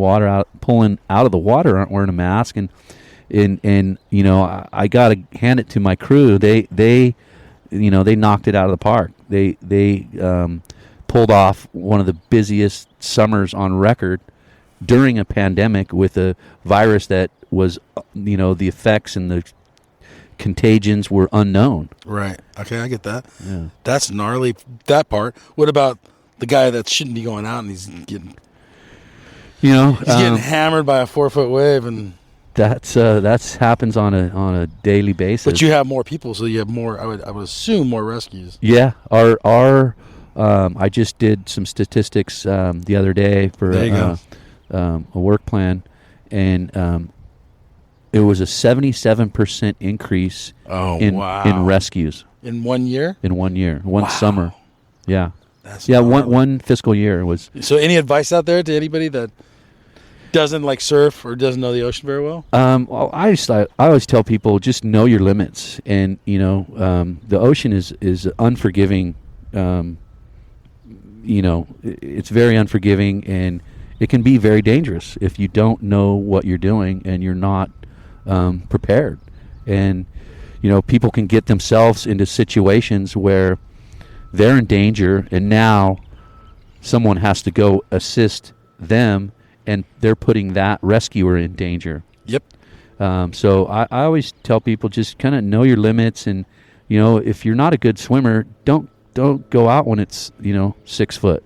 of the water aren't wearing a mask, and I got to hand it to my crew. They knocked it out of the park. They pulled off one of the busiest summers on record during a pandemic with a virus that was, the effects and the contagions were unknown. Right. Okay, I get that. Yeah. That's gnarly, that part. What about the guy that shouldn't be going out and he's getting hammered by a 4-foot wave, and that's happens on a daily basis. But you have more people, so you have more. I would assume more rescues. Yeah, our I just did some statistics the other day for a work plan, and it was a 77% increase in rescues in 1 year. In 1 year, one summer. Yeah. That's one fiscal year was. So, any advice out there to anybody that doesn't like surf or doesn't know the ocean very well? Well, I always tell people just know your limits, and the ocean is unforgiving. It's very unforgiving, and it can be very dangerous if you don't know what you're doing and you're not prepared. And people can get themselves into situations where they're in danger, and now someone has to go assist them, and they're putting that rescuer in danger. Yep. So I always tell people just kind of know your limits, and if you're not a good swimmer, don't go out when it's 6 foot.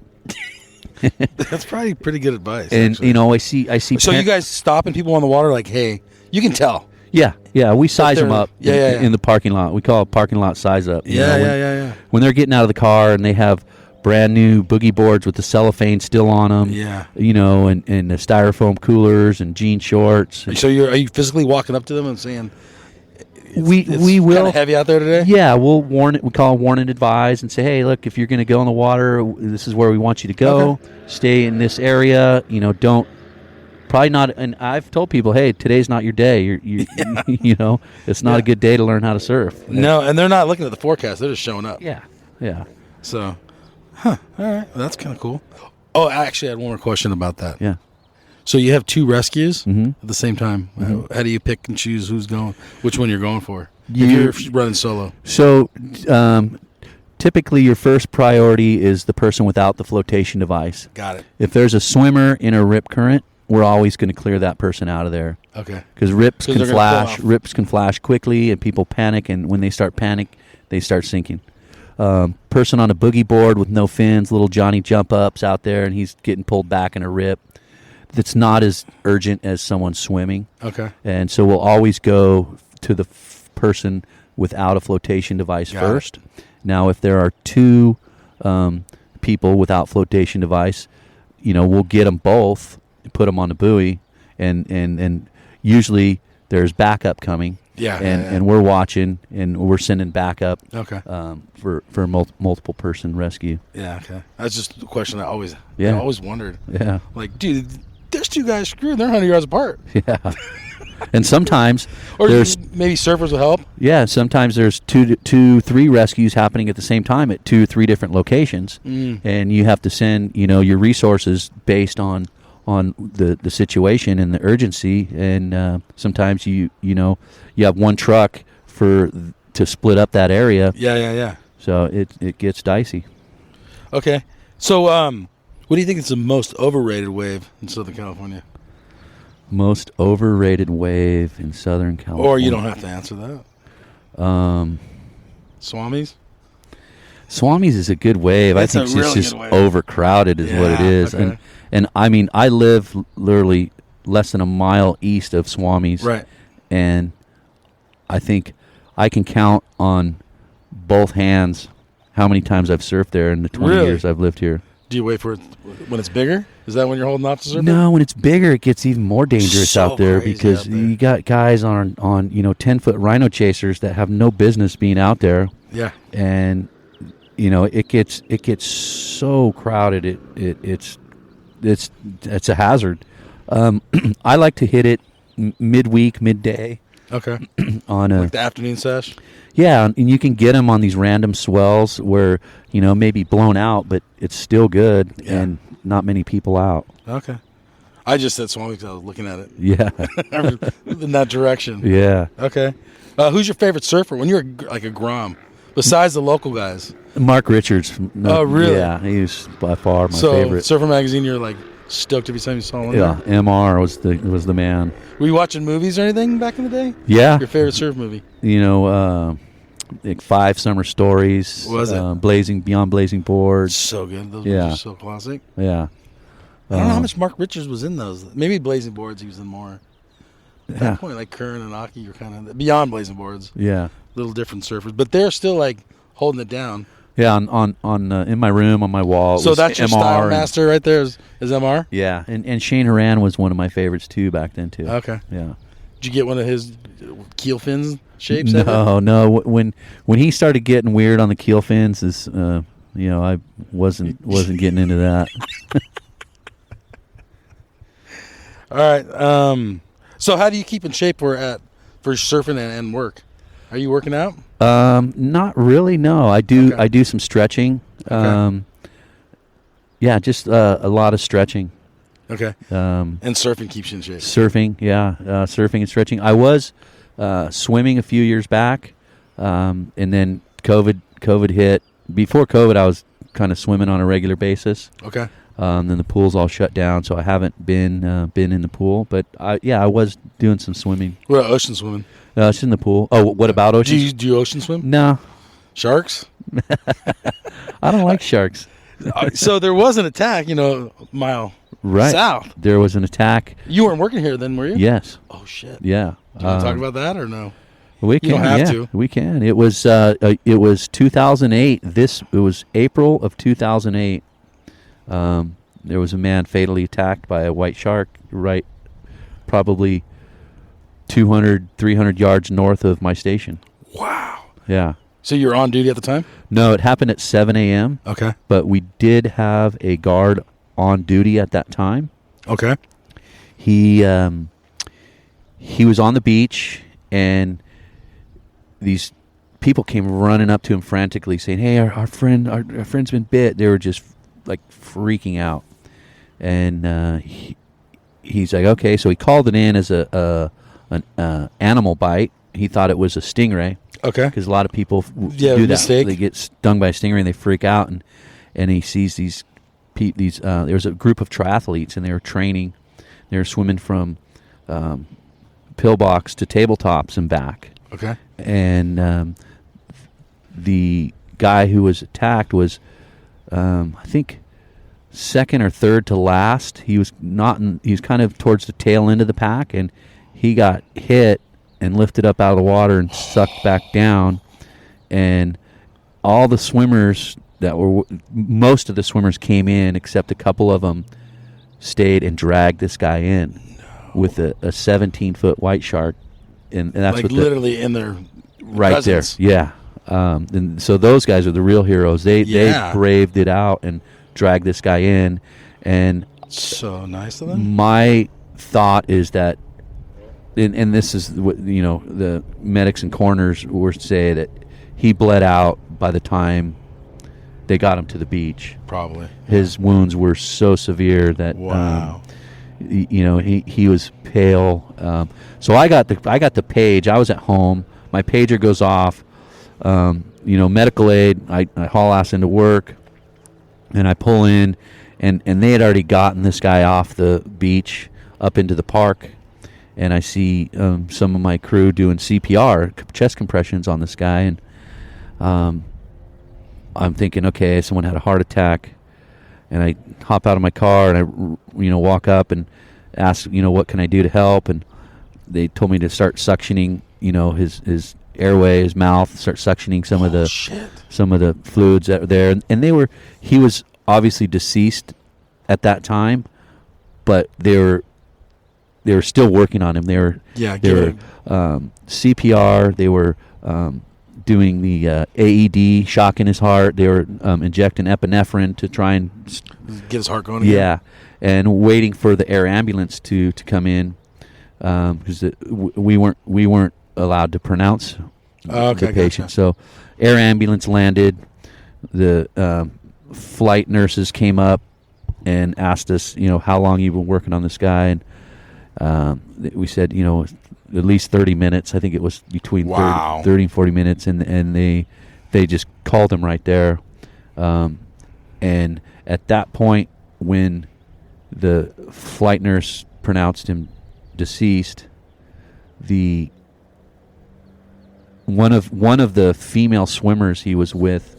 That's probably pretty good advice. And actually. I see. So you guys stopping people on the water like, hey, you can tell. Yeah, we size them up Yeah. in the parking lot. We call it parking lot size up. Yeah. When they're getting out of the car and they have brand new boogie boards with the cellophane still on them. Yeah. And the styrofoam coolers and jean shorts. So are you physically walking up to them and saying, we will kind of heavy out there today? Yeah, we'll warn it. We call warn and advise and say, hey, look, if you're going to go in the water, this is where we want you to go. Okay. Stay in this area. Don't. Probably not, and I've told people, hey, today's not your day. It's not a good day to learn how to surf. No, and they're not looking at the forecast; they're just showing up. Yeah. So, all right, that's kind of cool. Oh, actually, I had one more question about that. Yeah. So you have 2 rescues Mm-hmm. at the same time. Mm-hmm. How do you pick and choose which one you're going for? If you're running solo. So, typically, your first priority is the person without the flotation device. Got it. If there's a swimmer in a rip current, we're always going to clear that person out of there. Okay. Because rips 'Cause can they're gonna flash. pull off. Rips can flash quickly, and people panic. And when they start panic, they start sinking. Person on a boogie board with no fins, little Johnny jump ups out there, and he's getting pulled back in a rip. That's not as urgent as someone swimming. Okay. And so we'll always go to the person without a flotation device Got first. Now, if there are two people without flotation device, we'll get them both, put them on the buoy, and usually there's backup coming. Yeah. And we're watching, and we're sending backup. Okay. For multiple person rescue. Yeah. Okay. That's just a question I always wondered. Yeah. Like, dude, there's two guys screwed. They're 100 yards apart. Yeah. And sometimes Or there's maybe surfers will help. Yeah, sometimes there's three rescues happening at the same time at 2-3 different locations, and you have to send your resources based on the situation and the urgency. And sometimes you have one truck to split up that area. Yeah. So it gets dicey. Okay. So what do you think is the most overrated wave in Southern California? Most overrated wave in Southern California. Or you don't have to answer that. Swamis? Swamis is a good wave. It's I think a it's really just good wave. overcrowded is what it is. Okay. And I mean, I live literally less than a mile east of Swamis. Right. And I think I can count on both hands how many times I've surfed there in the 20 Really? years I've lived here. Do you wait for it when it's bigger? Is that when you're holding off to surf? No, when it's bigger, it gets even more dangerous So out there crazy because out there. you got guys on 10-foot rhino chasers that have no business being out there. Yeah. And it gets so crowded. It's a hazard. I like to hit it midweek, midday Okay. on a Like the afternoon sesh? yeah, and you can get them on these random swells where maybe blown out, but it's still good and not many people out. Okay. I just said Swami because I was looking at it Yeah, in that direction. yeah. Okay. Who's your favorite surfer when you're like a Grom? Besides the local guys. Mark Richards. Oh, really? Yeah, he's by far my So favorite. Surfer Magazine, you're like stoked every time you saw one. Yeah, there? MR was the man. Were you watching movies or anything back in the day? Yeah, Your favorite surf movie? like 5 Summer Stories. Was it? Beyond Blazing Boards. So good. Those Yeah. movies are so classic. Yeah. I don't know how much Mark Richards was in those. Maybe Blazing Boards he was in more. At that point, like Curran and Aki, you're kind of beyond Blazing Boards. Yeah. Little different surfers, but they're still like holding it down. Yeah, on in my room on my wall. it So was that's your MR style and- master right there is MR? Yeah, and Shane Horan was one of my favorites too back then too. Okay. Yeah. Did you get one of his keel fins shapes? ever? No. When he started getting weird on the keel fins, I wasn't getting into that. All right. So how do you keep in shape for surfing and work? Are you working out? Not really. No, I do. Okay. I do some stretching. Okay. Yeah, just a lot of stretching. Okay. And surfing keeps you in shape. Surfing, yeah, surfing and stretching. I was swimming a few years back, and then COVID hit. Before COVID, I was kind of swimming on a regular basis. Okay. Then the pool's all shut down, so I haven't been in the pool. But I was doing some swimming. What about ocean swimming? It's in the pool. Oh, what about ocean? Do you ocean swim? No, Sharks? I don't like sharks. So there was an attack, mile Right. south. There was an attack. You weren't working here then, were you? Yes. Oh, shit. Yeah. Do you want to talk about that or no? We can. don't have yeah, to. We can. It was 2008. It was April of 2008. There was a man fatally attacked by a white shark right probably 200, 300 yards north of my station. Wow. Yeah. So you were on duty at the time? No, it happened at 7 a.m., Okay. but we did have a guard on duty at that time. Okay. He was on the beach, and these people came running up to him frantically saying, "Hey, our friend's been bit." They were just like freaking out. And he's like, okay, so he called it in as an animal bite. He thought it was a stingray. Okay. Because a lot of people Yeah, do that. mistake. They get stung by a stingray and they freak out. And he sees these there was a group of triathletes, and they were training. They were swimming from pillbox to tabletops and back. Okay. And the guy who was attacked was, I think, second or third to last. He was not. He was kind of towards the tail end of the pack, and he got hit and lifted up out of the water and sucked back down. And all the swimmers most of the swimmers came in, except a couple of them stayed and dragged this guy in with a 17-foot white shark, and that's like what literally in their right presence. there. Yeah. And so those guys are the real heroes. They braved it out and dragged this guy in. And so nice of them. my thought is that, and this is what the medics and coroners would say, that he bled out by the time they got him to the beach. Probably his wounds were so severe that wow. He was pale. So I got the page. I was at home. My pager goes off. Medical aid. I haul ass into work, and I pull in, and they had already gotten this guy off the beach up into the park, and I see some of my crew doing CPR, chest compressions on this guy, and I'm thinking, okay, someone had a heart attack, and I hop out of my car and I walk up and ask, what can I do to help, and they told me to start suctioning, his airway, his mouth, start suctioning some of the fluids that were there, and he was obviously deceased at that time, but they were still working on him. They were CPR. They were doing the AED, shocking his heart. They were injecting epinephrine to try and get his heart going again. Yeah, and waiting for the air ambulance to come in, because we weren't allowed to pronounce the patient. Gotcha. So air ambulance landed. The flight nurses came up and asked us, how long you've been working on this guy, and we said, at least 30 minutes. I think it was between 30 and 40 minutes, and they just called him right there. And at that point, when the flight nurse pronounced him deceased, one of the female swimmers he was with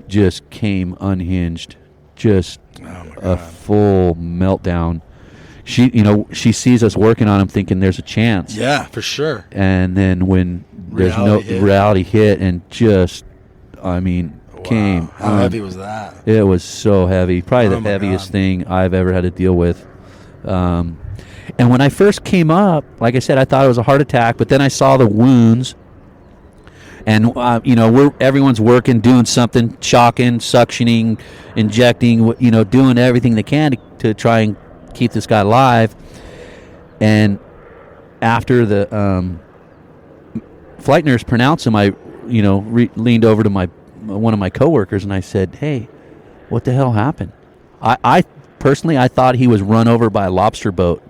just came unhinged, just a full meltdown. She sees us working on him, thinking there's a chance. Yeah, for sure. And then when reality hit, and just, came. How heavy was that? It was so heavy, probably the heaviest thing I've ever had to deal with. And when I first came up, like I said, I thought it was a heart attack, but then I saw the wounds, and everyone's working, doing something, shocking, suctioning, injecting, doing everything they can to try and keep this guy alive. And after the flight nurse pronounced him, I leaned over to one of my coworkers and I said, "Hey, what the hell happened?" I personally thought he was run over by a lobster boat.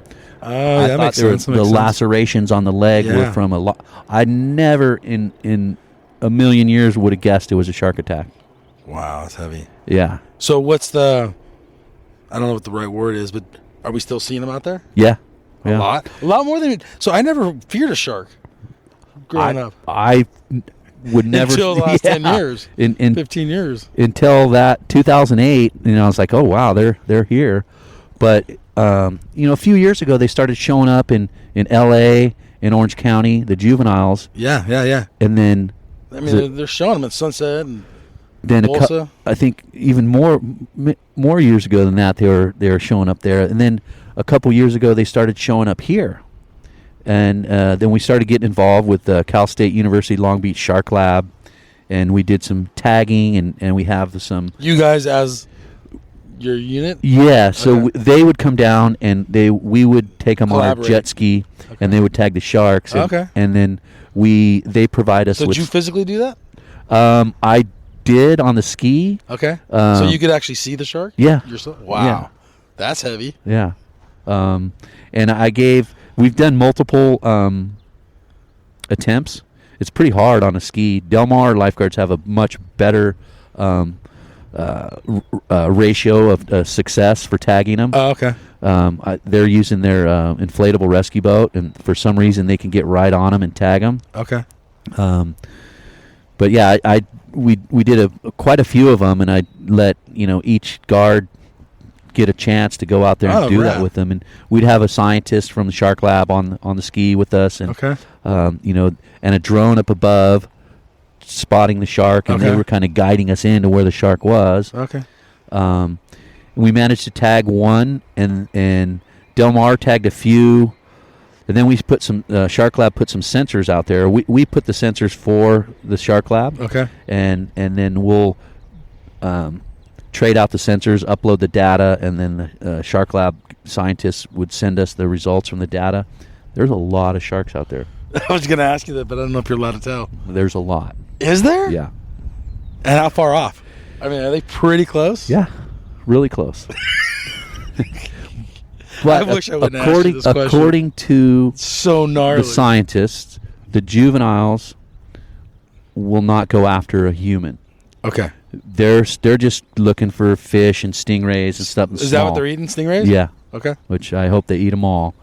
Oh, that makes sense. The lacerations on the leg were from I never in a million years would have guessed it was a shark attack. Wow, that's heavy. Yeah. So what's I don't know what the right word is, but are we still seeing them out there? Yeah. A lot more than. So I never feared a shark growing up. I would never until the last 10 years, in 15 years, until that 2008. I was like, oh wow, they're here. But a few years ago, they started showing up in L.A., in Orange County, the juveniles. Yeah. And then they're showing them at Sunset and then Tulsa. I think even more years ago than that, they were showing up there. And then a couple years ago, they started showing up here. And then we started getting involved with Cal State University Long Beach Shark Lab, and we did some tagging, and we have some. You guys as your unit? Yeah, so they would come down, and we would take them on our jet ski, and they would tag the sharks. And, and then they provide us with. So did you physically do that? I did on the ski. Okay. So you could actually see the shark? Yeah. Wow. Yeah. That's heavy. Yeah. And we've done multiple attempts. It's pretty hard on a ski. Del Mar lifeguards have a much better ratio of success for tagging them. Oh, okay. They're using their inflatable rescue boat, and for some reason they can get right on them and tag them. Okay. But yeah, we did quite a few of them, and I let each guard get a chance to go out there and do that with them, and we'd have a scientist from the Shark Lab on the ski with us, and and a drone up above spotting the shark, and they were kind of guiding us into where the shark was. Okay. We managed to tag one, and Del Mar tagged a few, and then we put some Shark Lab put some sensors out there. We put the sensors for the Shark Lab. Okay. And then we'll trade out the sensors, upload the data, and then the Shark Lab scientists would send us the results from the data. There's a lot of sharks out there. I was going to ask you that, but I don't know if you're allowed to tell. There's a lot. Is there? Yeah. And how far off? I mean, are they pretty close? Yeah, really close. But I wish I wouldn't ask you this question. According to so gnarly. the scientists, the juveniles will not go after a human. Okay. They're just looking for fish and stingrays and stuff. Is that what they're eating, stingrays? Yeah. Okay. Which I hope they eat them all.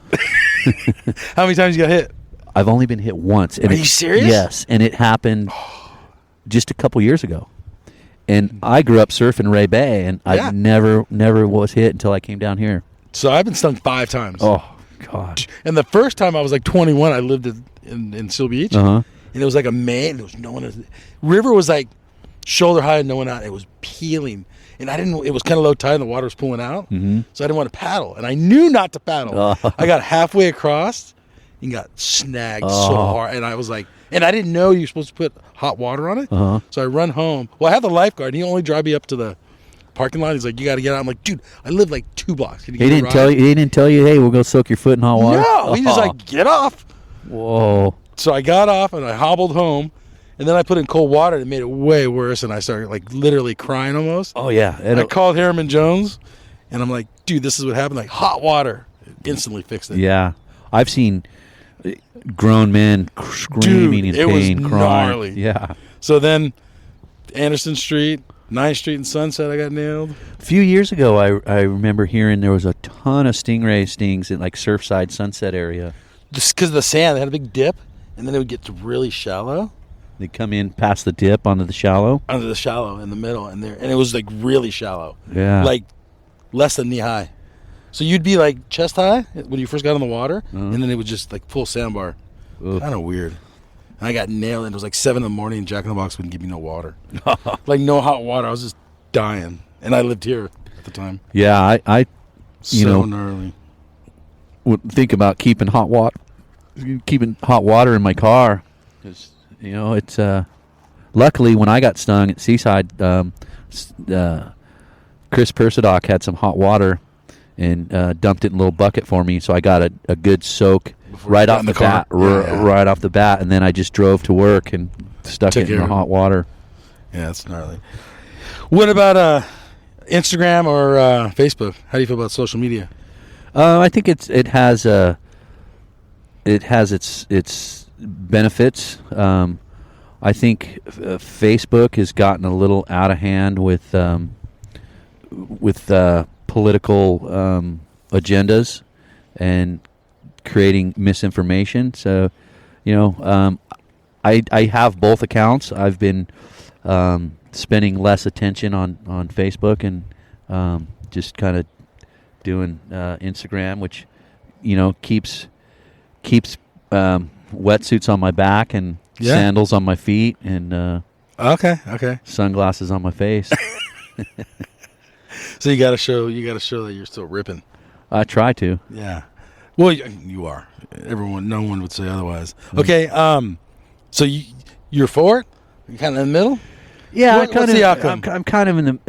How many times you got hit? I've only been hit once. And Are you serious? Yes, and it happened just a couple years ago. And I grew up surfing Ray Bay, and I never was hit until I came down here. So I've been stung 5 times. Oh, God. And the first time I was like 21, I lived in Seal Beach. Uh-huh. And it was like a man. There was no one. River was like shoulder high and no one out. It was peeling. And it was kind of low tide and the water was pulling out. Mm-hmm. So I didn't want to paddle. And I knew not to paddle. I got halfway across and got snagged so hard. And I was like, and I didn't know you were supposed to put hot water on it. Uh-huh. So I run home. Well, I have the lifeguard. He only drive me up to the parking lot. He's like, you got to get out. I'm like, dude, I live like 2 blocks. Can you He didn't tell you, hey, we'll go soak your foot in hot water? No. He just like, get off. Whoa. So I got off and I hobbled home. And then I put in cold water and it made it way worse. And I started like literally crying almost. Oh, yeah. And I called Harriman Jones. And I'm like, dude, this is what happened. Like hot water. It instantly fixed it. Yeah. I've seen grown men screaming in pain, was crying. gnarly. Yeah. So then Anderson Street, 9th Street and Sunset, I got nailed. A few years ago, I remember hearing there was a ton of stingray stings in like Surfside Sunset area. Just because of the sand. They had a big dip. And then it would get to really shallow. They come in past the dip onto the shallow. Under the shallow in the middle. And it was like really shallow. Yeah. Like less than knee high. So you'd be like chest high when you first got in the water. And then it was just like full sandbar. Kind of weird. And I got nailed. And it was like 7 in the morning and Jack in the Box wouldn't give me no water. Like no hot water. I was just dying. And I lived here at the time. Yeah, I gnarly. would think about keeping hot water in my car. Because, it's luckily when I got stung at Seaside, Chris Persidoc had some hot water and dumped it in a little bucket for me, so I got a good soak right off the bat, right off the bat, and then I just drove to work and stuck it in the hot water. Yeah, that's gnarly. What about Instagram or Facebook? How do you feel about social media? I think it has its benefits. I think Facebook has gotten a little out of hand with political agendas and creating misinformation. So, I have both accounts. I've been spending less attention on Facebook and just kind of doing Instagram, which keeps wetsuits on my back and sandals on my feet and okay sunglasses on my face. So you got to show that you're still ripping. I try to. Yeah. Well, you are. No one would say otherwise. Okay. So you're for it? You're kind of in the middle. Yeah. What's the outcome? I'm kind of in the.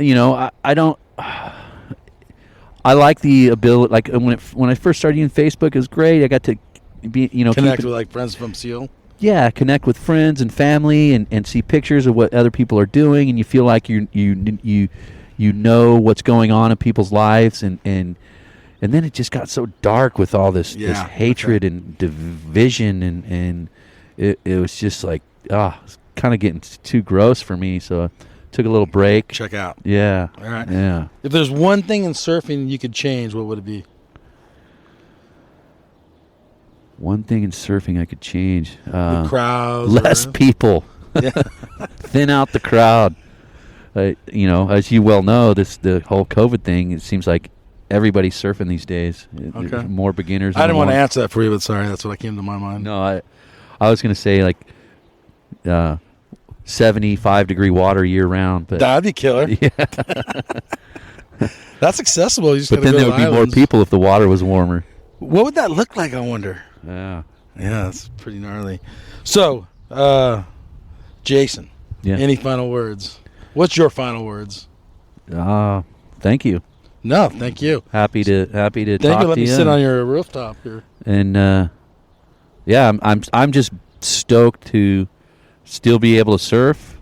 I don't. I like the ability. Like when I first started using Facebook, it was great. I got to be connect with like friends from Seal. Yeah, connect with friends and family and see pictures of what other people are doing, and you feel like you know what's going on in people's lives, and then it just got so dark with all this hatred and division, and it was just like it's kind of getting too gross for me. So took a little break. Check out. Yeah. All right. Yeah. If there's one thing in surfing you could change, what would it be? One thing in surfing I could change. The crowds. Less people. Yeah. Thin out the crowd. As you well know, the whole COVID thing, it seems like everybody's surfing these days. Okay. There's more beginners. I didn't want to answer that for you, but sorry, that's what came to my mind. No, I was going to say 75-degree water year round. But That'd be killer. yeah. That's accessible. You just But gotta then go there to would be more islands. people if the water was warmer. What would that look like, I wonder? Yeah. Yeah, that's pretty gnarly. So, Jason, Yeah. any final words? What's your final words? Thank you. No, thank you. Happy to Thank talk you. to Let me you. sit on your rooftop here. And yeah, I'm just stoked to still be able to surf.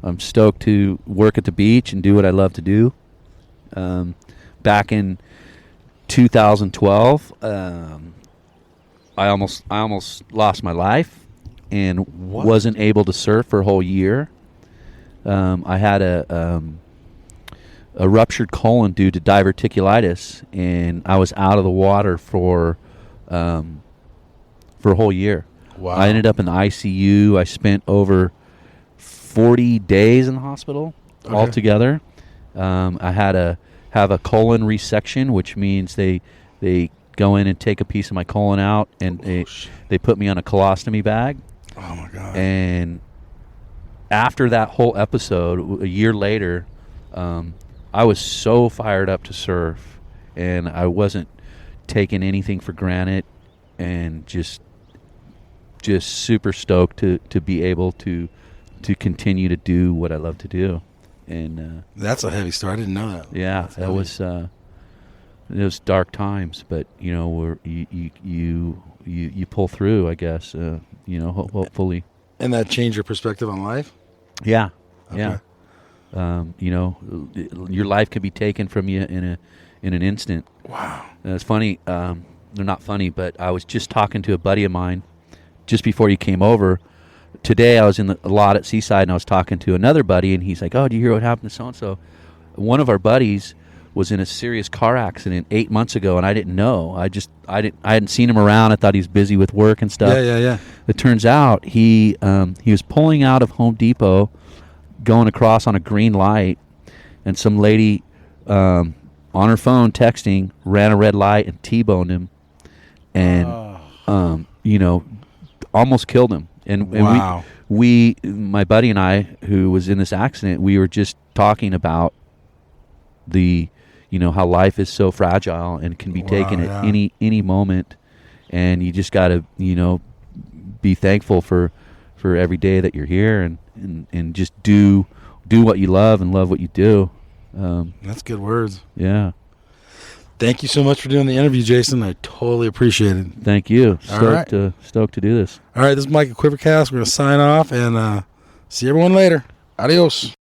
I'm stoked to work at the beach and do what I love to do. Back in 2012, I almost lost my life and wasn't able to surf for a whole year. I had a ruptured colon due to diverticulitis, and I was out of the water for a whole year. Wow. I ended up in the ICU. I spent over 40 days in the hospital altogether. I had to have a colon resection, which means they go in and take a piece of my colon out, and they put me on a colostomy bag. Oh, my God. And after that whole episode, a year later, I was so fired up to surf, and I wasn't taking anything for granted, and just super stoked to be able to continue to do what I love to do. And That's a heavy story. I didn't know that. yeah, That's that heavy. was it was dark times, but you pull through, I guess. Hopefully. And that changed your perspective on life? Yeah, Okay. yeah. Your life can be taken from you in an instant. Wow. And it's funny. They're not funny, but I was just talking to a buddy of mine just before you came over. Today I was in the lot at Seaside, and I was talking to another buddy, and he's like, "Oh, do you hear what happened to so and so?" One of our buddies was in a serious car accident 8 months ago, and I didn't know. I hadn't seen him around. I thought he was busy with work and stuff. Yeah. It turns out he was pulling out of Home Depot, going across on a green light, and some lady on her phone texting ran a red light and T-boned him, and almost killed him. And Wow. we my buddy and I, who was in this accident, we were just talking about how life is so fragile and can be taken at any moment, and you just got to be thankful for every day that you're here, and just do what you love and love what you do. That's good words. Yeah. Thank you so much for doing the interview, Jason. I totally appreciate it. Thank you. All right. Stoked to do this. All right, this is Mike at Quivercast. We're going to sign off and see everyone later. Adios.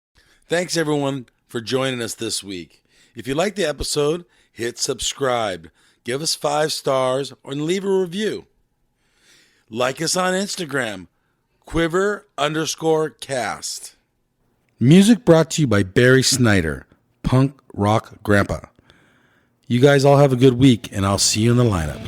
Thanks, everyone, for joining us this week. If you liked the episode, hit subscribe, give us 5 stars, or leave a review. Like us on Instagram, quiver_cast. Music brought to you by Barry Snyder, Punk Rock Grandpa. You guys all have a good week, and I'll see you in the lineup.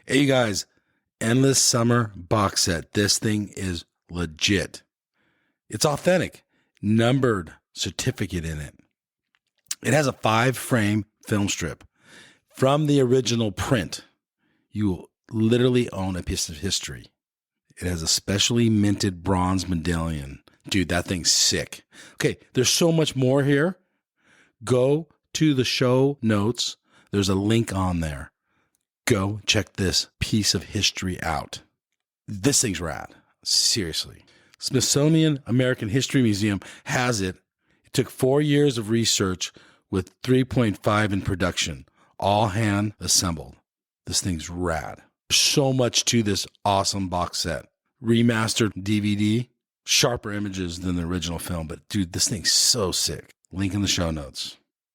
Hey, you guys, Endless Summer box set. This thing is legit. It's authentic, numbered certificate in it. It has a 5-frame film strip from the original print. You will literally own a piece of history. It has a specially minted bronze medallion. Dude, that thing's sick. Okay, there's so much more here. Go to the show notes. There's a link on there. Go check this piece of history out. This thing's rad. Seriously. Smithsonian American History Museum has it. It took 4 years of research with 3.5 in production, all hand assembled. This thing's rad. So much to this awesome box set. Remastered DVD, sharper images than the original film, but dude, this thing's so sick. Link in the show notes.